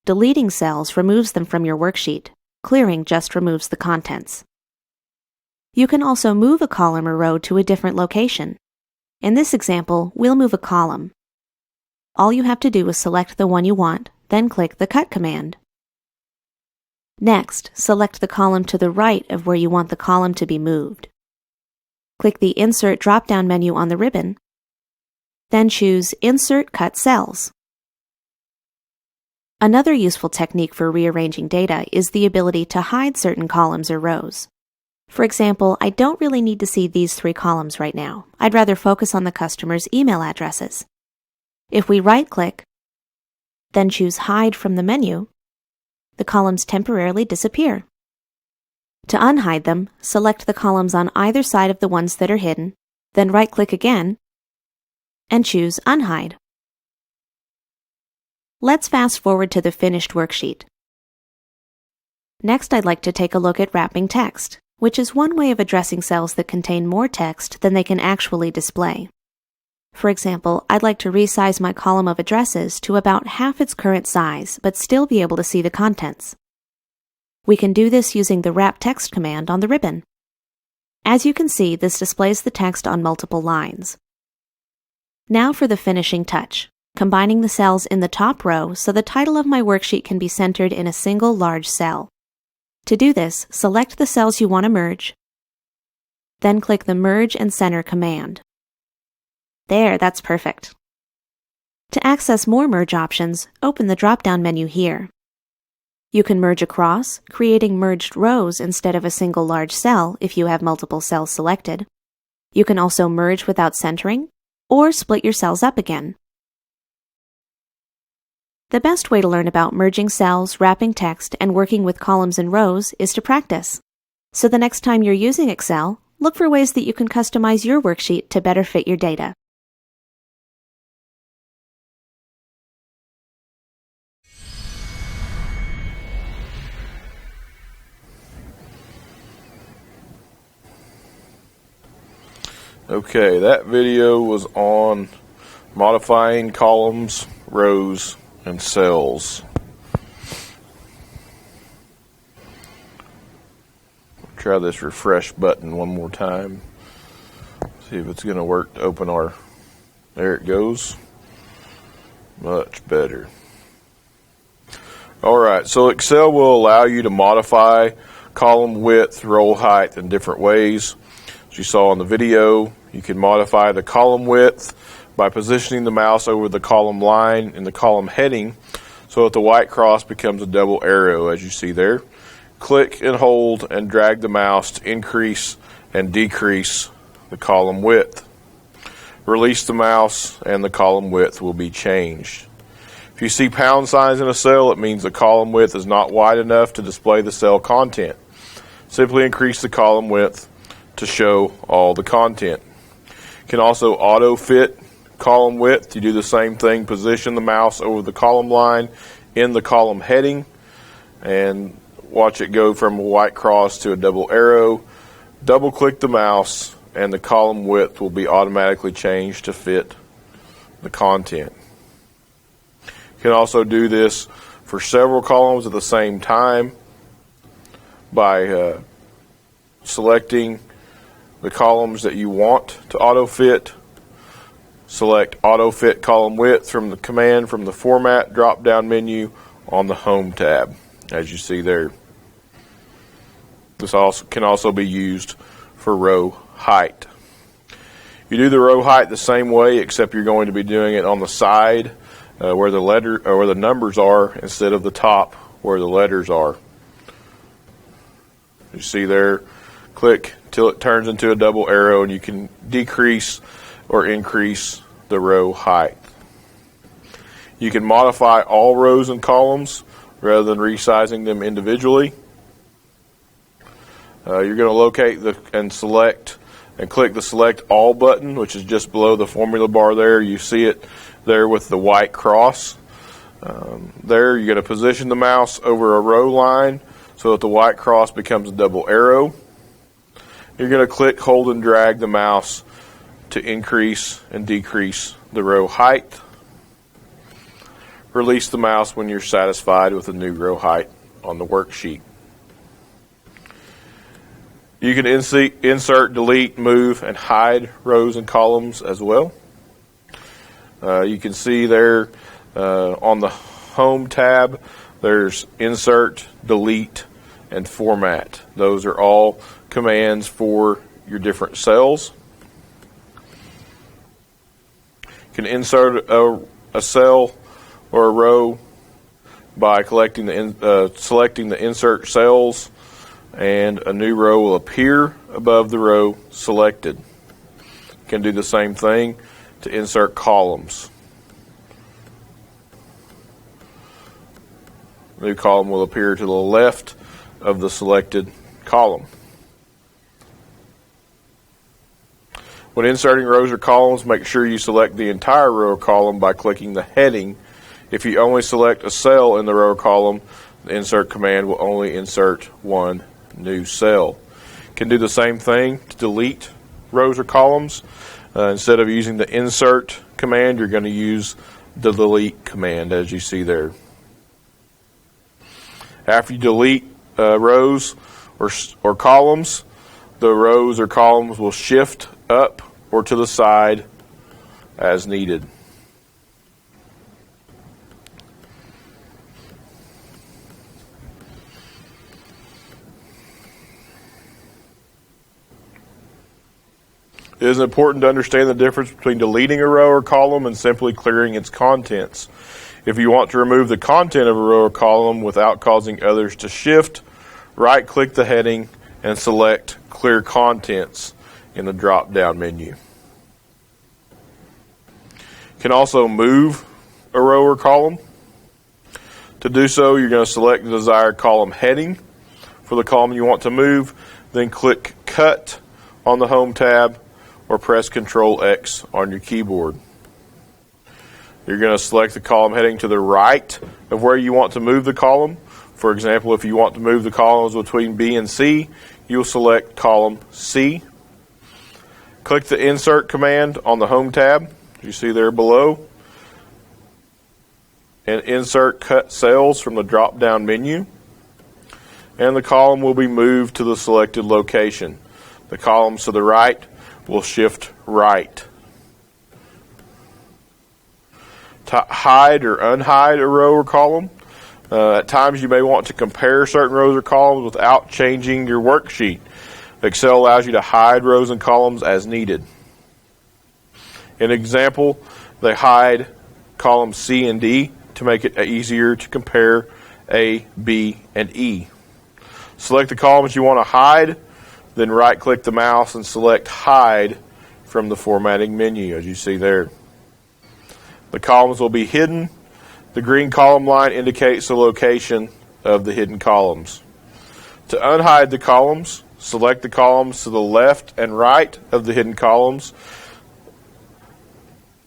Deleting cells removes them from your worksheet. Clearing just removes the contents. You can also move a column or row to a different location. In this example, we'll move a column. All you have to do is select the one you want, then click the Cut command. Next, select the column to the right of where you want the column to be moved. Click the Insert drop-down menu on the ribbon, then choose Insert Cut Cells. Another useful technique for rearranging data is the ability to hide certain columns or rows. For example, I don't really need to see these 3 columns right now. I'd rather focus on the customer's email addresses. If we right-click, then choose Hide from the menu, the columns temporarily disappear. To unhide them, select the columns on either side of the ones that are hidden, then right-click again, and choose Unhide. Let's fast forward to the finished worksheet. Next, I'd like to take a look at wrapping text, which is one way of addressing cells that contain more text than they can actually display. For example, I'd like to resize my column of addresses to about half its current size, but still be able to see the contents. We can do this using the Wrap Text command on the ribbon. As you can see, this displays the text on multiple lines. Now for the finishing touch, combining the cells in the top row so the title of my worksheet can be centered in a single large cell. To do this, select the cells you want to merge, then click the Merge and Center command. There, that's perfect. To access more merge options, open the drop-down menu here. You can merge across, creating merged rows instead of a single large cell if you have multiple cells selected. You can also merge without centering, or split your cells up again. The best way to learn about merging cells, wrapping text, and working with columns and rows is to practice. So the next time you're using Excel, look for ways that you can customize your worksheet to better fit your data. Okay, that video was on modifying columns, rows, and cells. Try this refresh button one more time. See if it's going to work to open our... There it goes. Much better. Alright, so Excel will allow you to modify column width, row height in different ways. As you saw in the video, you can modify the column width by positioning the mouse over the column line in the column heading so that the white cross becomes a double arrow, as you see there. Click and hold and drag the mouse to increase and decrease the column width. Release the mouse and the column width will be changed. If you see pound signs in a cell, it means the column width is not wide enough to display the cell content. Simply increase the column width to show all the content. You can also auto-fit column width. You do the same thing. Position the mouse over the column line in the column heading and watch it go from a white cross to a double arrow. Double click the mouse and the column width will be automatically changed to fit the content. You can also do this for several columns at the same time by selecting the columns that you want to auto-fit. Select Autofit Column Width from the command from the Format drop-down menu on the Home tab, as you see there. This can also be used for row height. You do the row height the same way, except you're going to be doing it on the side where the numbers are, instead of the top where the letters are. You see there, click till it turns into a double arrow, and you can decrease or increase the row height. You can modify all rows and columns rather than resizing them individually. You're going to locate and select and click the Select All button, which is just below the formula bar there. You see it there with the white cross. There, you're going to position the mouse over a row line so that the white cross becomes a double arrow. You're going to click, hold, and drag the mouse to increase and decrease the row height. Release the mouse when you're satisfied with the new row height on the worksheet. You can insert, delete, move, and hide rows and columns as well. You can see there on the Home tab, there's Insert, Delete, and Format. Those are all commands for your different cells. You can insert a cell or a row by selecting the Insert Cells, and a new row will appear above the row selected. You can do the same thing to insert columns. A new column will appear to the left of the selected column. When inserting rows or columns, make sure you select the entire row or column by clicking the heading. If you only select a cell in the row or column, the Insert command will only insert one new cell. You can do the same thing to delete rows or columns. Instead of using the Insert command, you're going to use the Delete command, as you see there. After you delete rows or columns, the rows or columns will shift up or to the side as needed. It is important to understand the difference between deleting a row or column and simply clearing its contents. If you want to remove the content of a row or column without causing others to shift, right-click the heading and select Clear Contents in the drop-down menu. You can also move a row or column. To do so, you're going to select the desired column heading for the column you want to move, then click Cut on the Home tab, or press Ctrl-X on your keyboard. You're going to select the column heading to the right of where you want to move the column. For example, if you want to move the columns between B and C, you'll select column C. Click the Insert command on the Home tab, you see there below, and insert cut cells from the drop-down menu, and the column will be moved to the selected location. The columns to the right will shift right. To hide or unhide a row or column, at times you may want to compare certain rows or columns without changing your worksheet. Excel allows you to hide rows and columns as needed. In example, they hide columns C and D to make it easier to compare A, B, and E. Select the columns you want to hide, then right-click the mouse and select Hide from the formatting menu, as you see there. The columns will be hidden. The green column line indicates the location of the hidden columns. To unhide the columns, select the columns to the left and right of the hidden columns.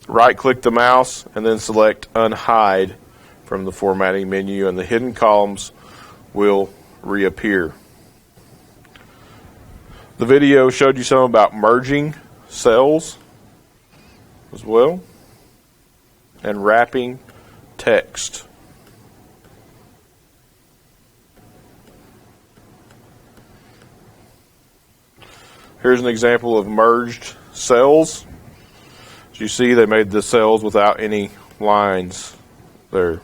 Right-click the mouse and then select Unhide from the formatting menu, and the hidden columns will reappear. The video showed you some about merging cells as well and wrapping text. Here's an example of merged cells. As you see, they made the cells without any lines there.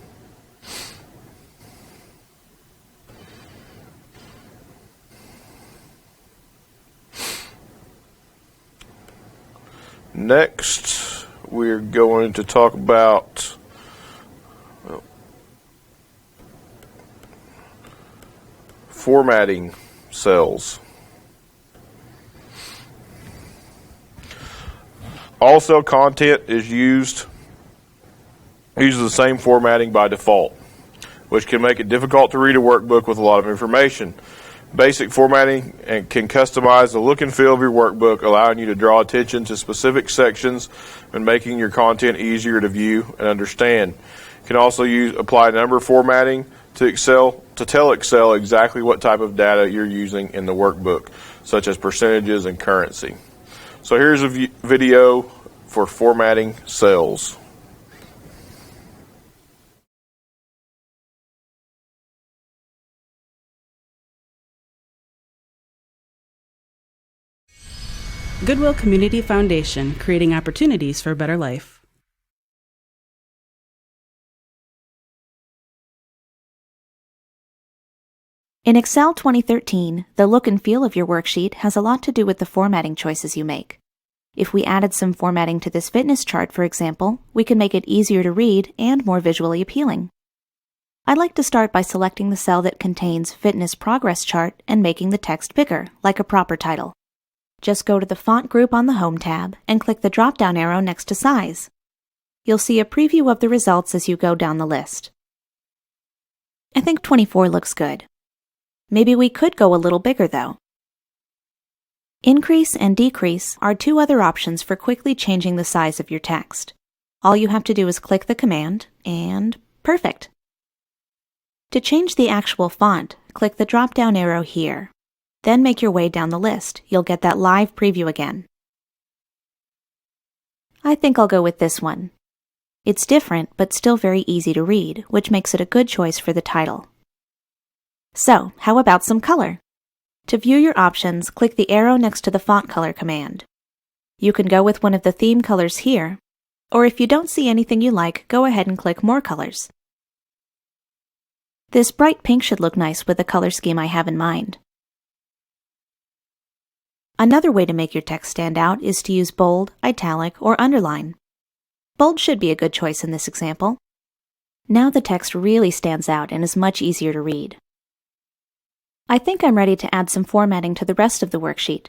Next, we're going to talk about formatting cells. All cell content uses the same formatting by default, which can make it difficult to read a workbook with a lot of information. Basic formatting can customize the look and feel of your workbook, allowing you to draw attention to specific sections and making your content easier to view and understand. You can also apply number formatting to tell Excel exactly what type of data you're using in the workbook, such as percentages and currency. So here's a video for formatting cells. Goodwill Community Foundation, creating opportunities for a better life. In Excel 2013, the look and feel of your worksheet has a lot to do with the formatting choices you make. If we added some formatting to this fitness chart, for example, we can make it easier to read and more visually appealing. I'd like to start by selecting the cell that contains Fitness Progress Chart and making the text bigger, like a proper title. Just go to the Font group on the Home tab and click the drop-down arrow next to Size. You'll see a preview of the results as you go down the list. I think 24 looks good. Maybe we could go a little bigger, though. Increase and decrease are two other options for quickly changing the size of your text. All you have to do is click the command, and perfect. To change the actual font, click the drop-down arrow here. Then make your way down the list. You'll get that live preview again. I think I'll go with this one. It's different, but still very easy to read, which makes it a good choice for the title. So, how about some color? To view your options, click the arrow next to the font color command. You can go with one of the theme colors here, or if you don't see anything you like, go ahead and click More Colors. This bright pink should look nice with the color scheme I have in mind. Another way to make your text stand out is to use bold, italic, or underline. Bold should be a good choice in this example. Now the text really stands out and is much easier to read. I think I'm ready to add some formatting to the rest of the worksheet.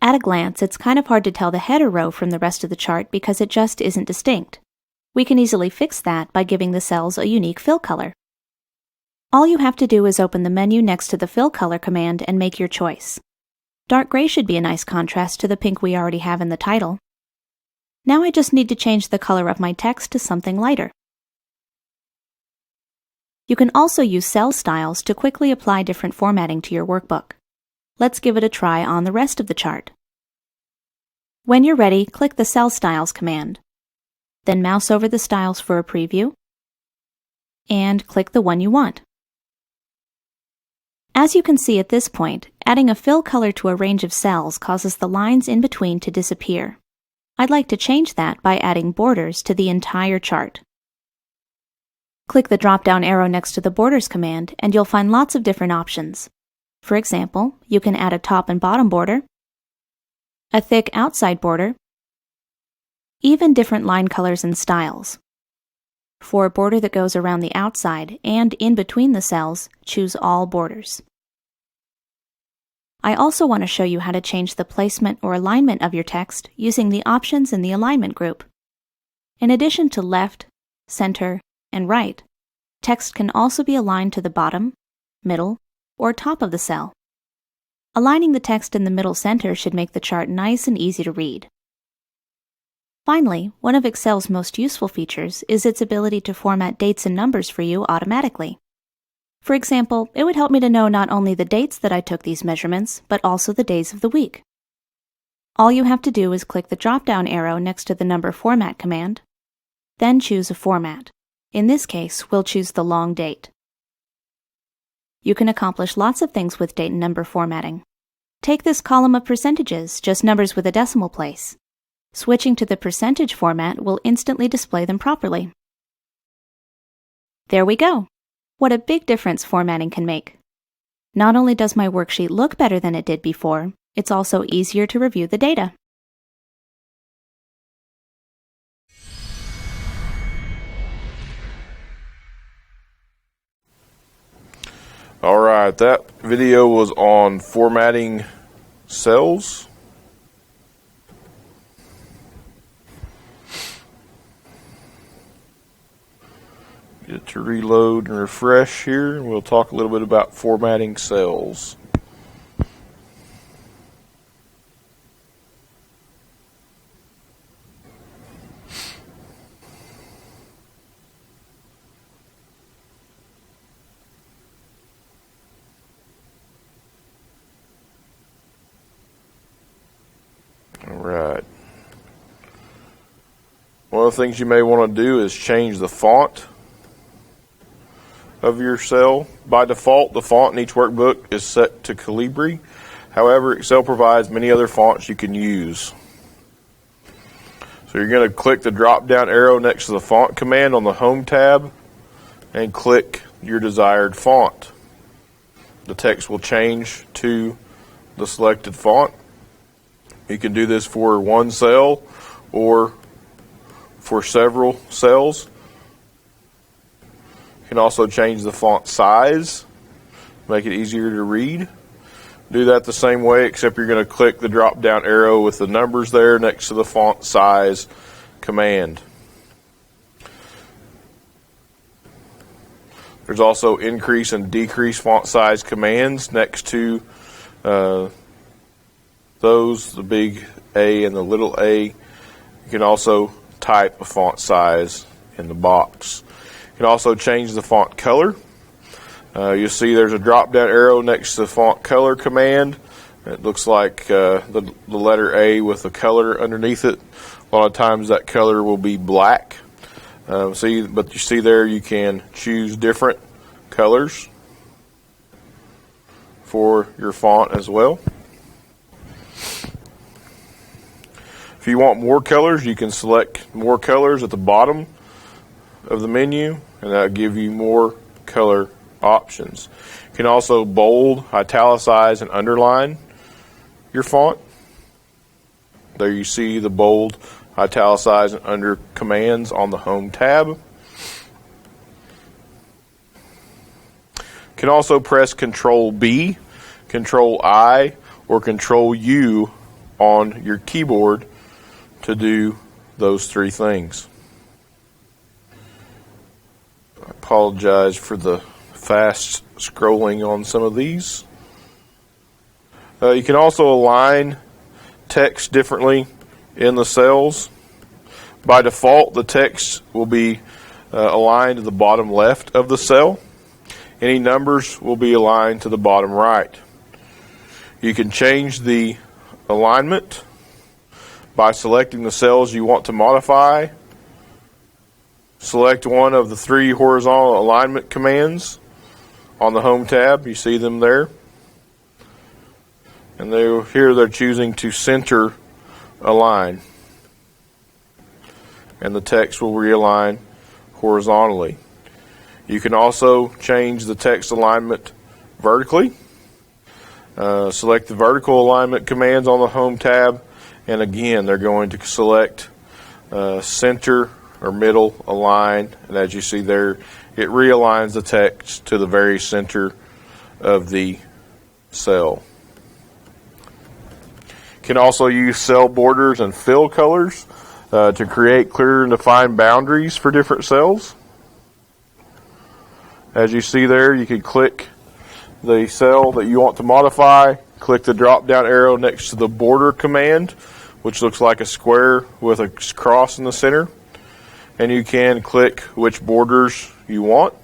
At a glance, it's kind of hard to tell the header row from the rest of the chart because it just isn't distinct. We can easily fix that by giving the cells a unique fill color. All you have to do is open the menu next to the Fill Color command and make your choice. Dark gray should be a nice contrast to the pink we already have in the title. Now I just need to change the color of my text to something lighter. You can also use cell styles to quickly apply different formatting to your workbook. Let's give it a try on the rest of the chart. When you're ready, click the Cell Styles command. Then mouse over the styles for a preview, and click the one you want. As you can see at this point, adding a fill color to a range of cells causes the lines in between to disappear. I'd like to change that by adding borders to the entire chart. Click the drop-down arrow next to the Borders command and you'll find lots of different options. For example, you can add a top and bottom border, a thick outside border, even different line colors and styles. For a border that goes around the outside and in between the cells, choose All Borders. I also want to show you how to change the placement or alignment of your text using the options in the Alignment group. In addition to left, center, and right, text can also be aligned to the bottom, middle, or top of the cell. Aligning the text in the middle center should make the chart nice and easy to read. Finally, one of Excel's most useful features is its ability to format dates and numbers for you automatically. For example, it would help me to know not only the dates that I took these measurements, but also the days of the week. All you have to do is click the drop-down arrow next to the number format command, then choose a format. In this case, we'll choose the long date. You can accomplish lots of things with date and number formatting. Take this column of percentages, just numbers with a decimal place. Switching to the percentage format will instantly display them properly. There we go! What a big difference formatting can make. Not only does my worksheet look better than it did before, it's also easier to review the data. Alright, that video was on formatting cells. Get it to reload and refresh here, and we'll talk a little bit about formatting cells. Alright. One of the things you may want to do is change the font of your cell. By default, the font in each workbook is set to Calibri. However, Excel provides many other fonts you can use. So you're going to click the drop-down arrow next to the font command on the Home tab and click your desired font. The text will change to the selected font. You can do this for one cell or for several cells. You can also change the font size, make it easier to read. Do that the same way, except you're going to click the drop down arrow with the numbers there next to the font size command. There's also increase and decrease font size commands next to those, the big A and the little a. You can also type a font size in the box. You can also change the font color. You'll see there's a drop down arrow next to the font color command. It looks like the letter A with the color underneath it. A lot of times that color will be black. But you see there you can choose different colors for your font as well. If you want more colors, you can select more colors at the bottom of the menu, and that'll give you more color options. You can also bold, italicize, and underline your font. There you see the bold, italicize, and under commands on the Home tab. You can also press Control B, Control I, or Control U on your keyboard to do those three things. I apologize for the fast scrolling on some of these. You can also align text differently in the cells. By default, the text will be aligned to the bottom left of the cell. Any numbers will be aligned to the bottom right. You can change the alignment by selecting the cells you want to modify. Select one of the three horizontal alignment commands on the Home tab. You see them there. And here they're choosing to center align. And the text will realign horizontally. You can also change the text alignment vertically. Select the vertical alignment commands on the Home tab. And again, they're going to select center or middle align. And as you see there, it realigns the text to the very center of the cell. You can also use cell borders and fill colors to create clear and defined boundaries for different cells. As you see there, you can click the cell that you want to modify, click the drop down arrow next to the border command, which looks like a square with a cross in the center, and you can click which borders you want.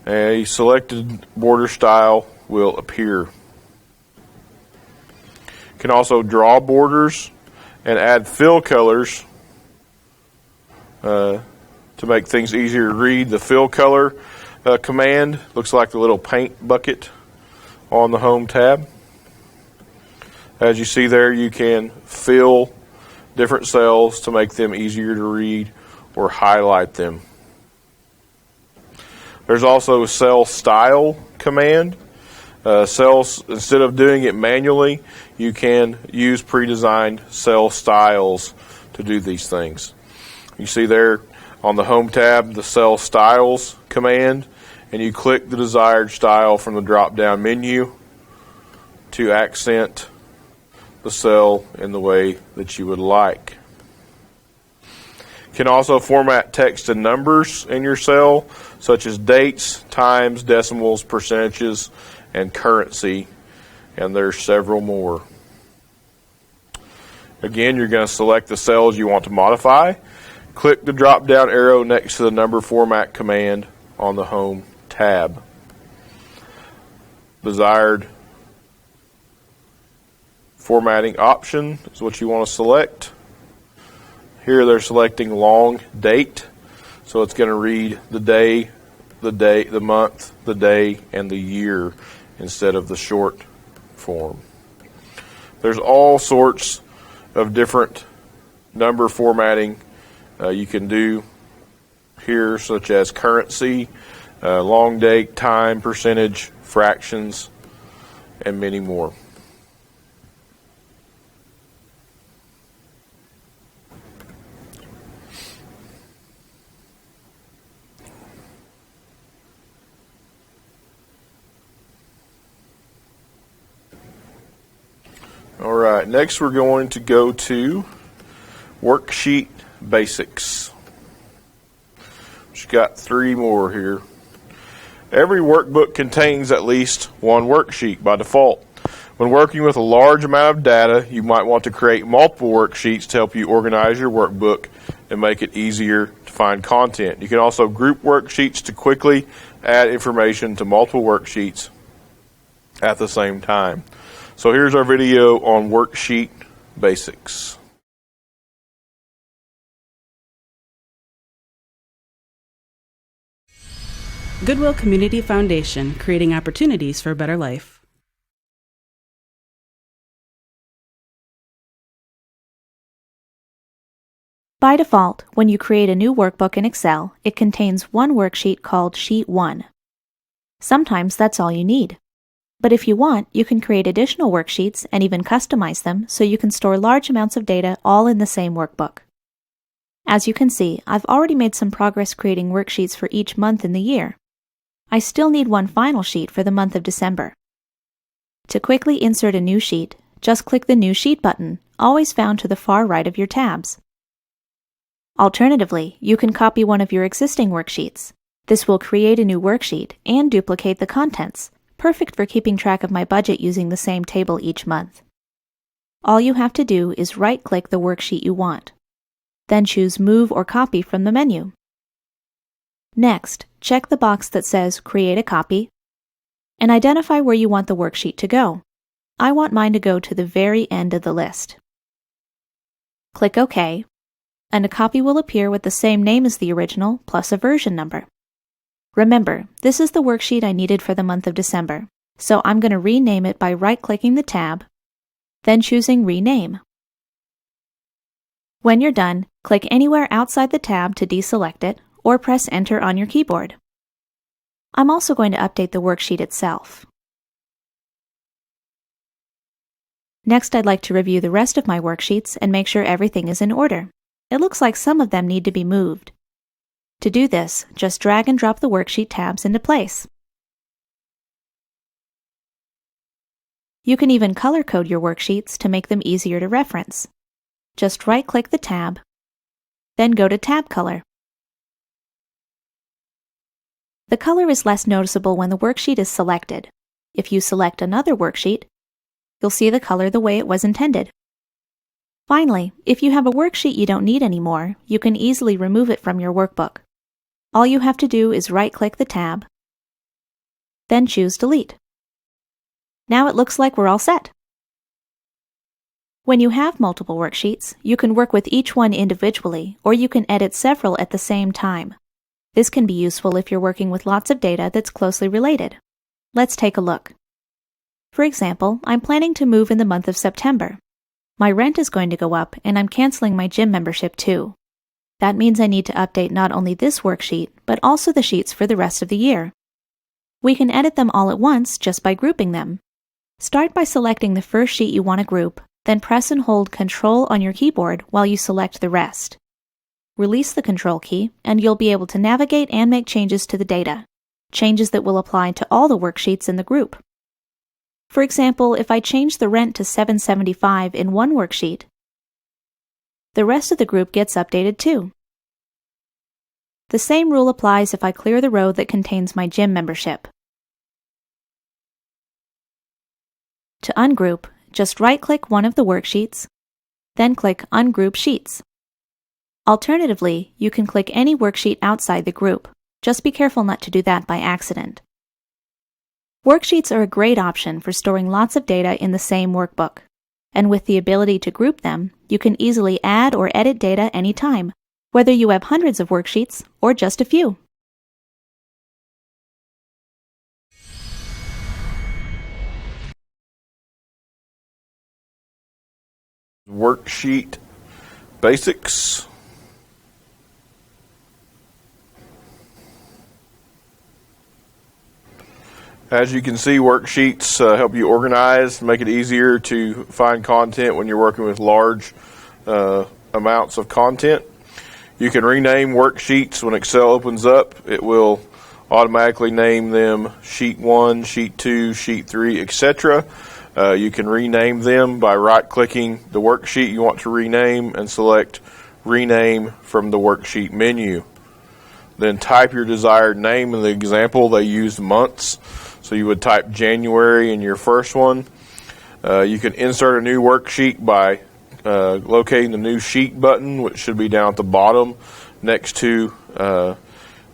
A selected border style will appear. You can also draw borders and add fill colors to make things easier to read. The fill color command looks like the little paint bucket on the Home tab. As you see there, you can fill different cells to make them easier to read or highlight them. There's also a cell style command. Cells, instead of doing it manually, you can use pre-designed cell styles to do these things. You see there on the Home tab the Cell Styles command, and you click the desired style from the drop-down menu to accent the cell in the way that you would like. You can also format text and numbers in your cell, such as dates, times, decimals, percentages, and currency, and there's several more. Again, you're going to select the cells you want to modify. Click the drop-down arrow next to the number format command on the Home tab. Desired formatting option is what you want to select. Here they're selecting long date, so it's going to read the day, the month, the day, and the year instead of the short form. There's all sorts of different number formatting you can do here, such as currency, long date, time, percentage, fractions, and many more. All right, next we're going to go to Worksheet Basics. We've got 3 more here. Every workbook contains at least one worksheet by default. When working with a large amount of data, you might want to create multiple worksheets to help you organize your workbook and make it easier to find content. You can also group worksheets to quickly add information to multiple worksheets at the same time. So here's our video on Worksheet Basics. Goodwill Community Foundation, creating opportunities for a better life. By default, when you create a new workbook in Excel, it contains one worksheet called Sheet 1. Sometimes that's all you need. But if you want, you can create additional worksheets and even customize them so you can store large amounts of data all in the same workbook. As you can see, I've already made some progress creating worksheets for each month in the year. I still need one final sheet for the month of December. To quickly insert a new sheet, just click the New Sheet button, always found to the far right of your tabs. Alternatively, you can copy one of your existing worksheets. This will create a new worksheet and duplicate the contents, perfect for keeping track of my budget using the same table each month. All you have to do is right-click the worksheet you want. Then choose Move or Copy from the menu. Next, check the box that says Create a Copy and identify where you want the worksheet to go. I want mine to go to the very end of the list. Click OK, and a copy will appear with the same name as the original plus a version number. Remember, this is the worksheet I needed for the month of December, so I'm going to rename it by right-clicking the tab, then choosing Rename. When you're done, click anywhere outside the tab to deselect it, or press Enter on your keyboard. I'm also going to update the worksheet itself. Next, I'd like to review the rest of my worksheets and make sure everything is in order. It looks like some of them need to be moved. To do this, just drag and drop the worksheet tabs into place. You can even color-code your worksheets to make them easier to reference. Just right-click the tab, then go to Tab Color. The color is less noticeable when the worksheet is selected. If you select another worksheet, you'll see the color the way it was intended. Finally, if you have a worksheet you don't need anymore, you can easily remove it from your workbook. All you have to do is right-click the tab, then choose Delete. Now it looks like we're all set. When you have multiple worksheets, you can work with each one individually, or you can edit several at the same time. This can be useful if you're working with lots of data that's closely related. Let's take a look. For example, I'm planning to move in the month of September. My rent is going to go up, and I'm canceling my gym membership too. That means I need to update not only this worksheet, but also the sheets for the rest of the year. We can edit them all at once just by grouping them. Start by selecting the first sheet you want to group, then press and hold Ctrl on your keyboard while you select the rest. Release the Ctrl key, and you'll be able to navigate and make changes to the data, changes that will apply to all the worksheets in the group. For example, if I change the rent to $775 in one worksheet, the rest of the group gets updated too. The same rule applies if I clear the row that contains my gym membership. To ungroup, just right-click one of the worksheets, then click Ungroup Sheets. Alternatively, you can click any worksheet outside the group. Just be careful not to do that by accident. Worksheets are a great option for storing lots of data in the same workbook. And with the ability to group them, you can easily add or edit data anytime, whether you have hundreds of worksheets or just a few. Worksheet Basics. As you can see, worksheets help you organize, make it easier to find content when you're working with large amounts of content. You can rename worksheets when Excel opens up. It will automatically name them Sheet 1, Sheet 2, Sheet 3, etc. You can rename them by right-clicking the worksheet you want to rename and select Rename from the Worksheet menu. Then type your desired name. In the example, they used months, so you would type January in your first one. You can insert a new worksheet by locating the New Sheet button, which should be down at the bottom next to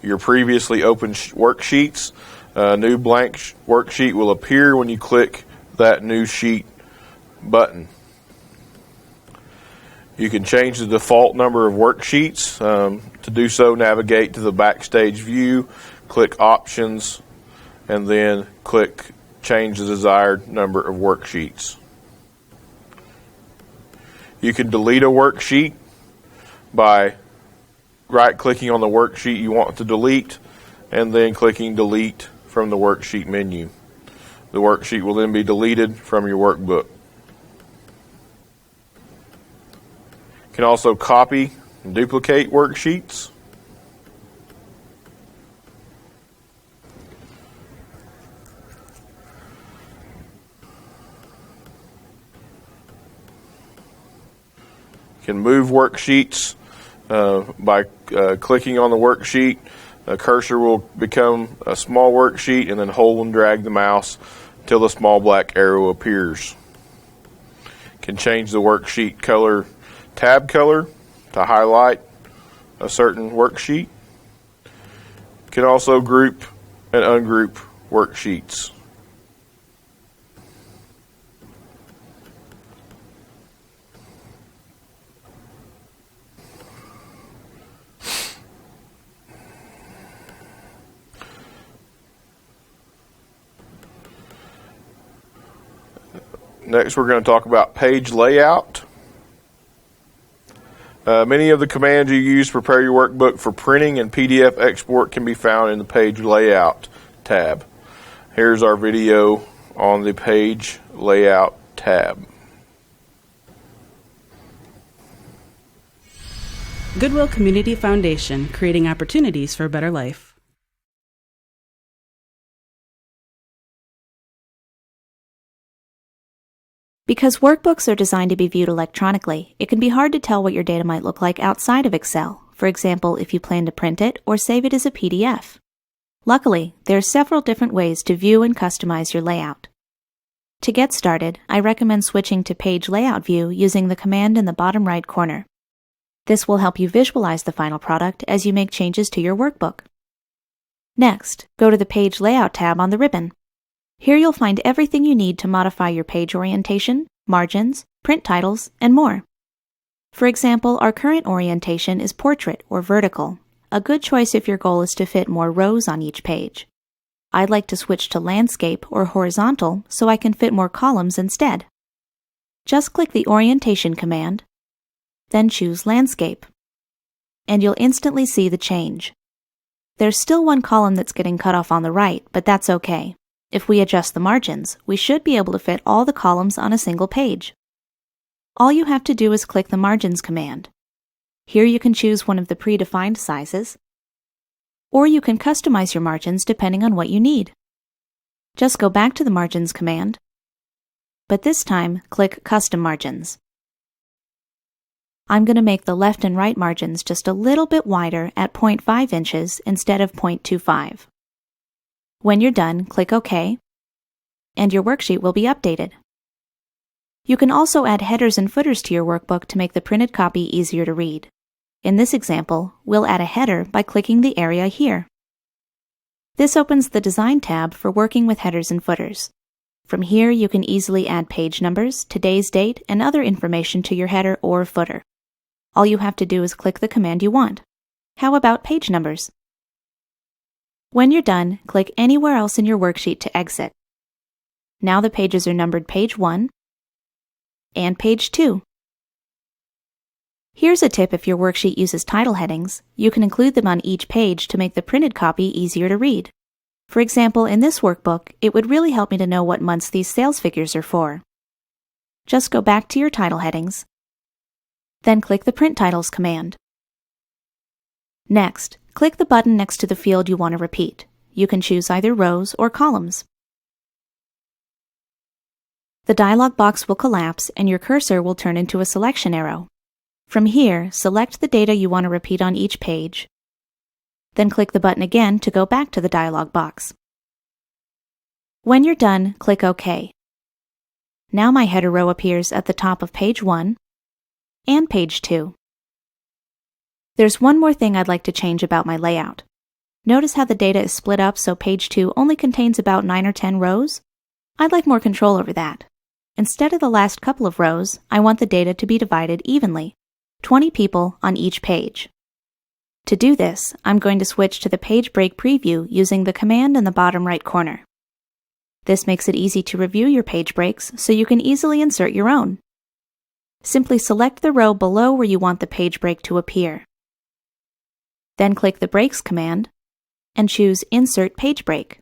your previously opened worksheets. A new blank worksheet will appear when you click that New Sheet button. You can change the default number of worksheets. To do so, navigate to the Backstage View, click Options, and then click Change the desired number of worksheets. You can delete a worksheet by right-clicking on the worksheet you want to delete and then clicking Delete from the Worksheet menu. The worksheet will then be deleted from your workbook. You can also copy and duplicate worksheets. You can move worksheets by clicking on the worksheet. A cursor will become a small worksheet, and then hold and drag the mouse until the small black arrow appears. You can change the worksheet color, tab color, to highlight a certain worksheet. You can also group and ungroup worksheets. Next, we're going to talk about page layout. Many of the commands you use to prepare your workbook for printing and PDF export can be found in the Page Layout tab. Here's our video on the Page Layout tab. Goodwill Community Foundation, creating opportunities for a better life. Because workbooks are designed to be viewed electronically, it can be hard to tell what your data might look like outside of Excel, for example, if you plan to print it or save it as a PDF. Luckily, there are several different ways to view and customize your layout. To get started, I recommend switching to Page Layout View using the command in the bottom right corner. This will help you visualize the final product as you make changes to your workbook. Next, go to the Page Layout tab on the ribbon. Here you'll find everything you need to modify your page orientation, margins, print titles, and more. For example, our current orientation is portrait or vertical, a good choice if your goal is to fit more rows on each page. I'd like to switch to landscape or horizontal so I can fit more columns instead. Just click the Orientation command, then choose Landscape, and you'll instantly see the change. There's still one column that's getting cut off on the right, but that's okay. If we adjust the margins, we should be able to fit all the columns on a single page. All you have to do is click the Margins command. Here you can choose one of the predefined sizes, or you can customize your margins depending on what you need. Just go back to the Margins command, but this time click Custom Margins. I'm going to make the left and right margins just a little bit wider at 0.5 inches instead of 0.25. When you're done, click OK, and your worksheet will be updated. You can also add headers and footers to your workbook to make the printed copy easier to read. In this example, we'll add a header by clicking the area here. This opens the Design tab for working with headers and footers. From here, you can easily add page numbers, today's date, and other information to your header or footer. All you have to do is click the command you want. How about page numbers? When you're done, click anywhere else in your worksheet to exit. Now the pages are numbered page 1 and page 2. Here's a tip: if your worksheet uses title headings, you can include them on each page to make the printed copy easier to read. For example, in this workbook, it would really help me to know what months these sales figures are for. Just go back to your title headings, then click the Print Titles command. Next, click the button next to the field you want to repeat. You can choose either rows or columns. The dialog box will collapse and your cursor will turn into a selection arrow. From here, select the data you want to repeat on each page. Then click the button again to go back to the dialog box. When you're done, click OK. Now my header row appears at the top of page 1 and page 2. There's one more thing I'd like to change about my layout. Notice how the data is split up so page 2 only contains about 9 or 10 rows? I'd like more control over that. Instead of the last couple of rows, I want the data to be divided evenly, 20 people on each page. To do this, I'm going to switch to the Page Break Preview using the command in the bottom right corner. This makes it easy to review your page breaks so you can easily insert your own. Simply select the row below where you want the page break to appear. Then click the Breaks command and choose Insert Page Break.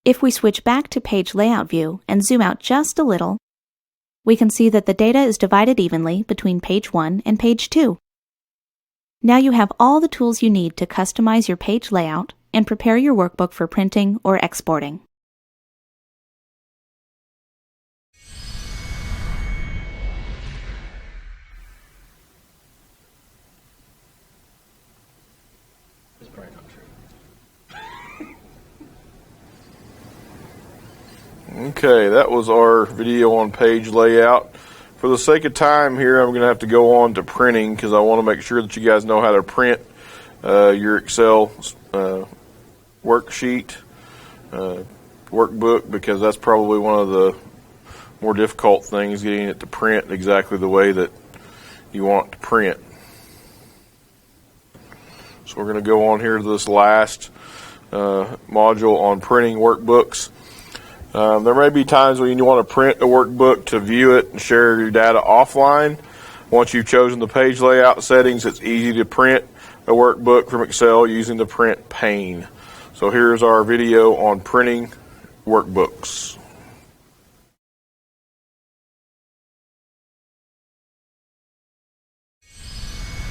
If we switch back to Page Layout View and zoom out just a little, we can see that the data is divided evenly between page 1 and page 2. Now you have all the tools you need to customize your page layout and prepare your workbook for printing or exporting. Okay, that was our video on page layout. For the sake of time here, I'm going to have to go on to printing because I want to make sure that you guys know how to print your Excel worksheet, workbook, because that's probably one of the more difficult things, getting it to print exactly the way that you want it to print. So we're going to go on here to this last module on printing workbooks. There may be times when you want to print a workbook to view it and share your data offline. Once you've chosen the page layout settings, it's easy to print a workbook from Excel using the print pane. So here's our video on printing workbooks.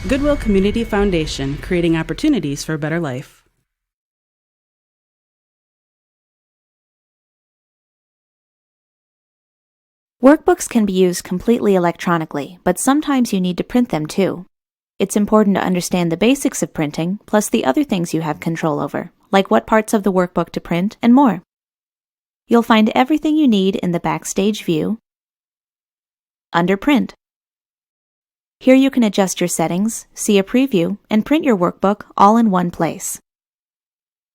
Goodwill Community Foundation, creating opportunities for a better life. Workbooks can be used completely electronically, but sometimes you need to print them too. It's important to understand the basics of printing, plus the other things you have control over, like what parts of the workbook to print and more. You'll find everything you need in the Backstage View under Print. Here you can adjust your settings, see a preview, and print your workbook all in one place.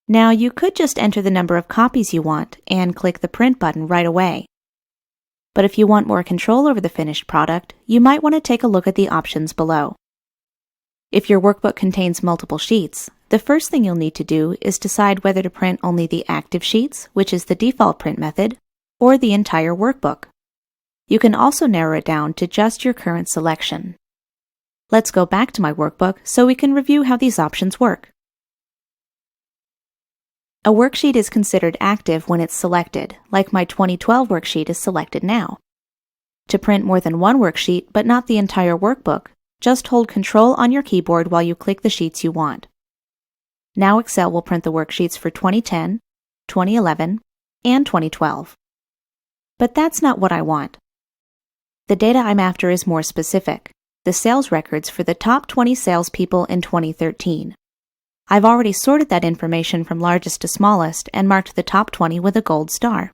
Now you could just enter the number of copies you want and click the print button right away. But if you want more control over the finished product, you might want to take a look at the options below. If your workbook contains multiple sheets, the first thing you'll need to do is decide whether to print only the active sheets, which is the default print method, or the entire workbook. You can also narrow it down to just your current selection. Let's go back to my workbook so we can review how these options work. A worksheet is considered active when it's selected, like my 2012 worksheet is selected now. To print more than one worksheet but not the entire workbook, just hold Control on your keyboard while you click the sheets you want. Now Excel will print the worksheets for 2010, 2011, and 2012. But that's not what I want. The data I'm after is more specific, the sales records for the top 20 salespeople in 2013. I've already sorted that information from largest to smallest and marked the top 20 with a gold star.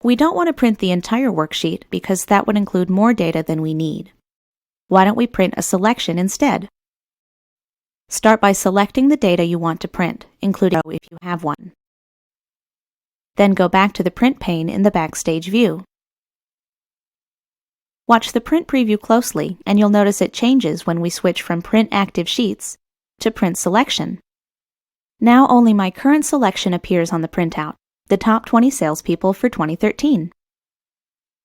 We don't want to print the entire worksheet because that would include more data than we need. Why don't we print a selection instead? Start by selecting the data you want to print, including if you have one. Then go back to the print pane in the Backstage View. Watch the print preview closely and you'll notice it changes when we switch from Print Active Sheets to Print Selection. Now only my current selection appears on the printout, the top 20 salespeople for 2013.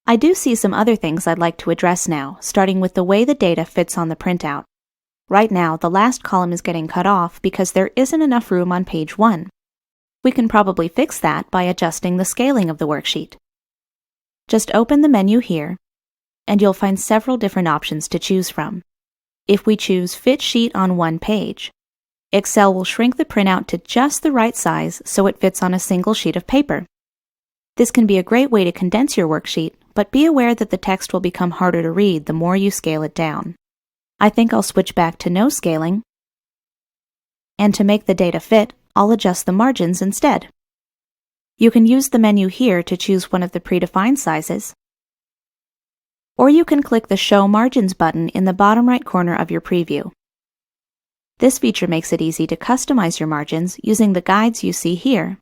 I do see some other things I'd like to address now, starting with the way the data fits on the printout. Right now, the last column is getting cut off because there isn't enough room on page 1. We can probably fix that by adjusting the scaling of the worksheet. Just open the menu here, and you'll find several different options to choose from. If we choose Fit Sheet on one page, Excel will shrink the printout to just the right size so it fits on a single sheet of paper. This can be a great way to condense your worksheet, but be aware that the text will become harder to read the more you scale it down. I think I'll switch back to no scaling, and to make the data fit, I'll adjust the margins instead. You can use the menu here to choose one of the predefined sizes, or you can click the Show Margins button in the bottom right corner of your preview. This feature makes it easy to customize your margins using the guides you see here.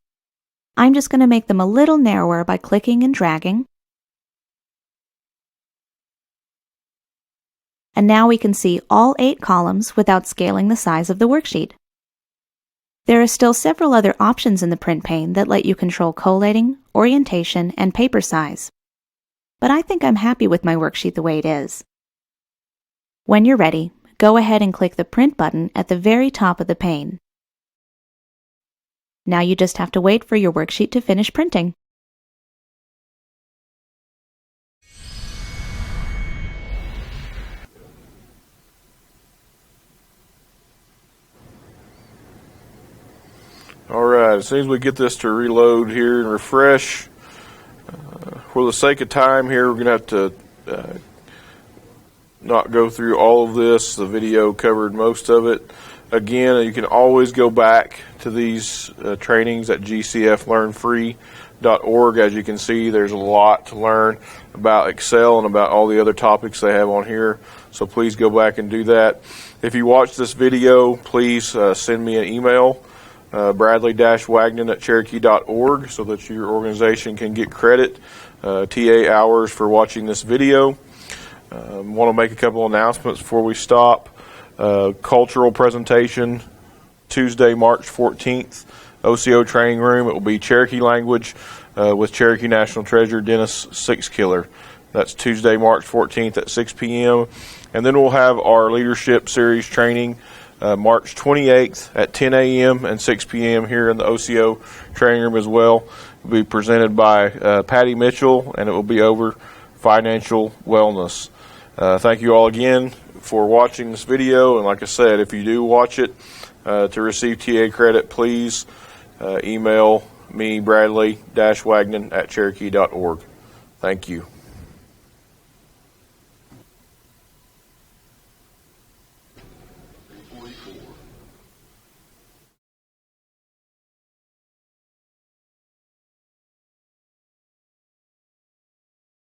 I'm just going to make them a little narrower by clicking and dragging. And now we can see all 8 columns without scaling the size of the worksheet. There are still several other options in the print pane that let you control collating, orientation, and paper size. But I think I'm happy with my worksheet the way it is. When you're ready, go ahead and click the Print button at the very top of the pane. Now you just have to wait for your worksheet to finish printing. Alright, as soon as we get this to reload here and refresh, for the sake of time here, we're going to have to not go through all of this. The video covered most of it. Again, you can always go back to these trainings at gcflearnfree.org. As you can see, there's a lot to learn about Excel and about all the other topics they have on here. So please go back and do that. If you watch this video, please send me an email, bradley-wagnon@cherokee.org, so that your organization can get credit, TA hours for watching this video. Want to make a couple announcements before we stop. Cultural presentation Tuesday, March 14th, OCO training room. It will be Cherokee language with Cherokee National Treasure Dennis Sixkiller. That's Tuesday, March 14th at 6 p.m. And then we'll have our leadership series training March 28th at 10 a.m. and 6 p.m. here in the OCO training room as well. It will be presented by Patty Mitchell, and it will be over financial wellness. Thank you all again for watching this video, and like I said, if you do watch it to receive TA credit, please email me, Bradley-Wagnon@cherokee.org. Thank you.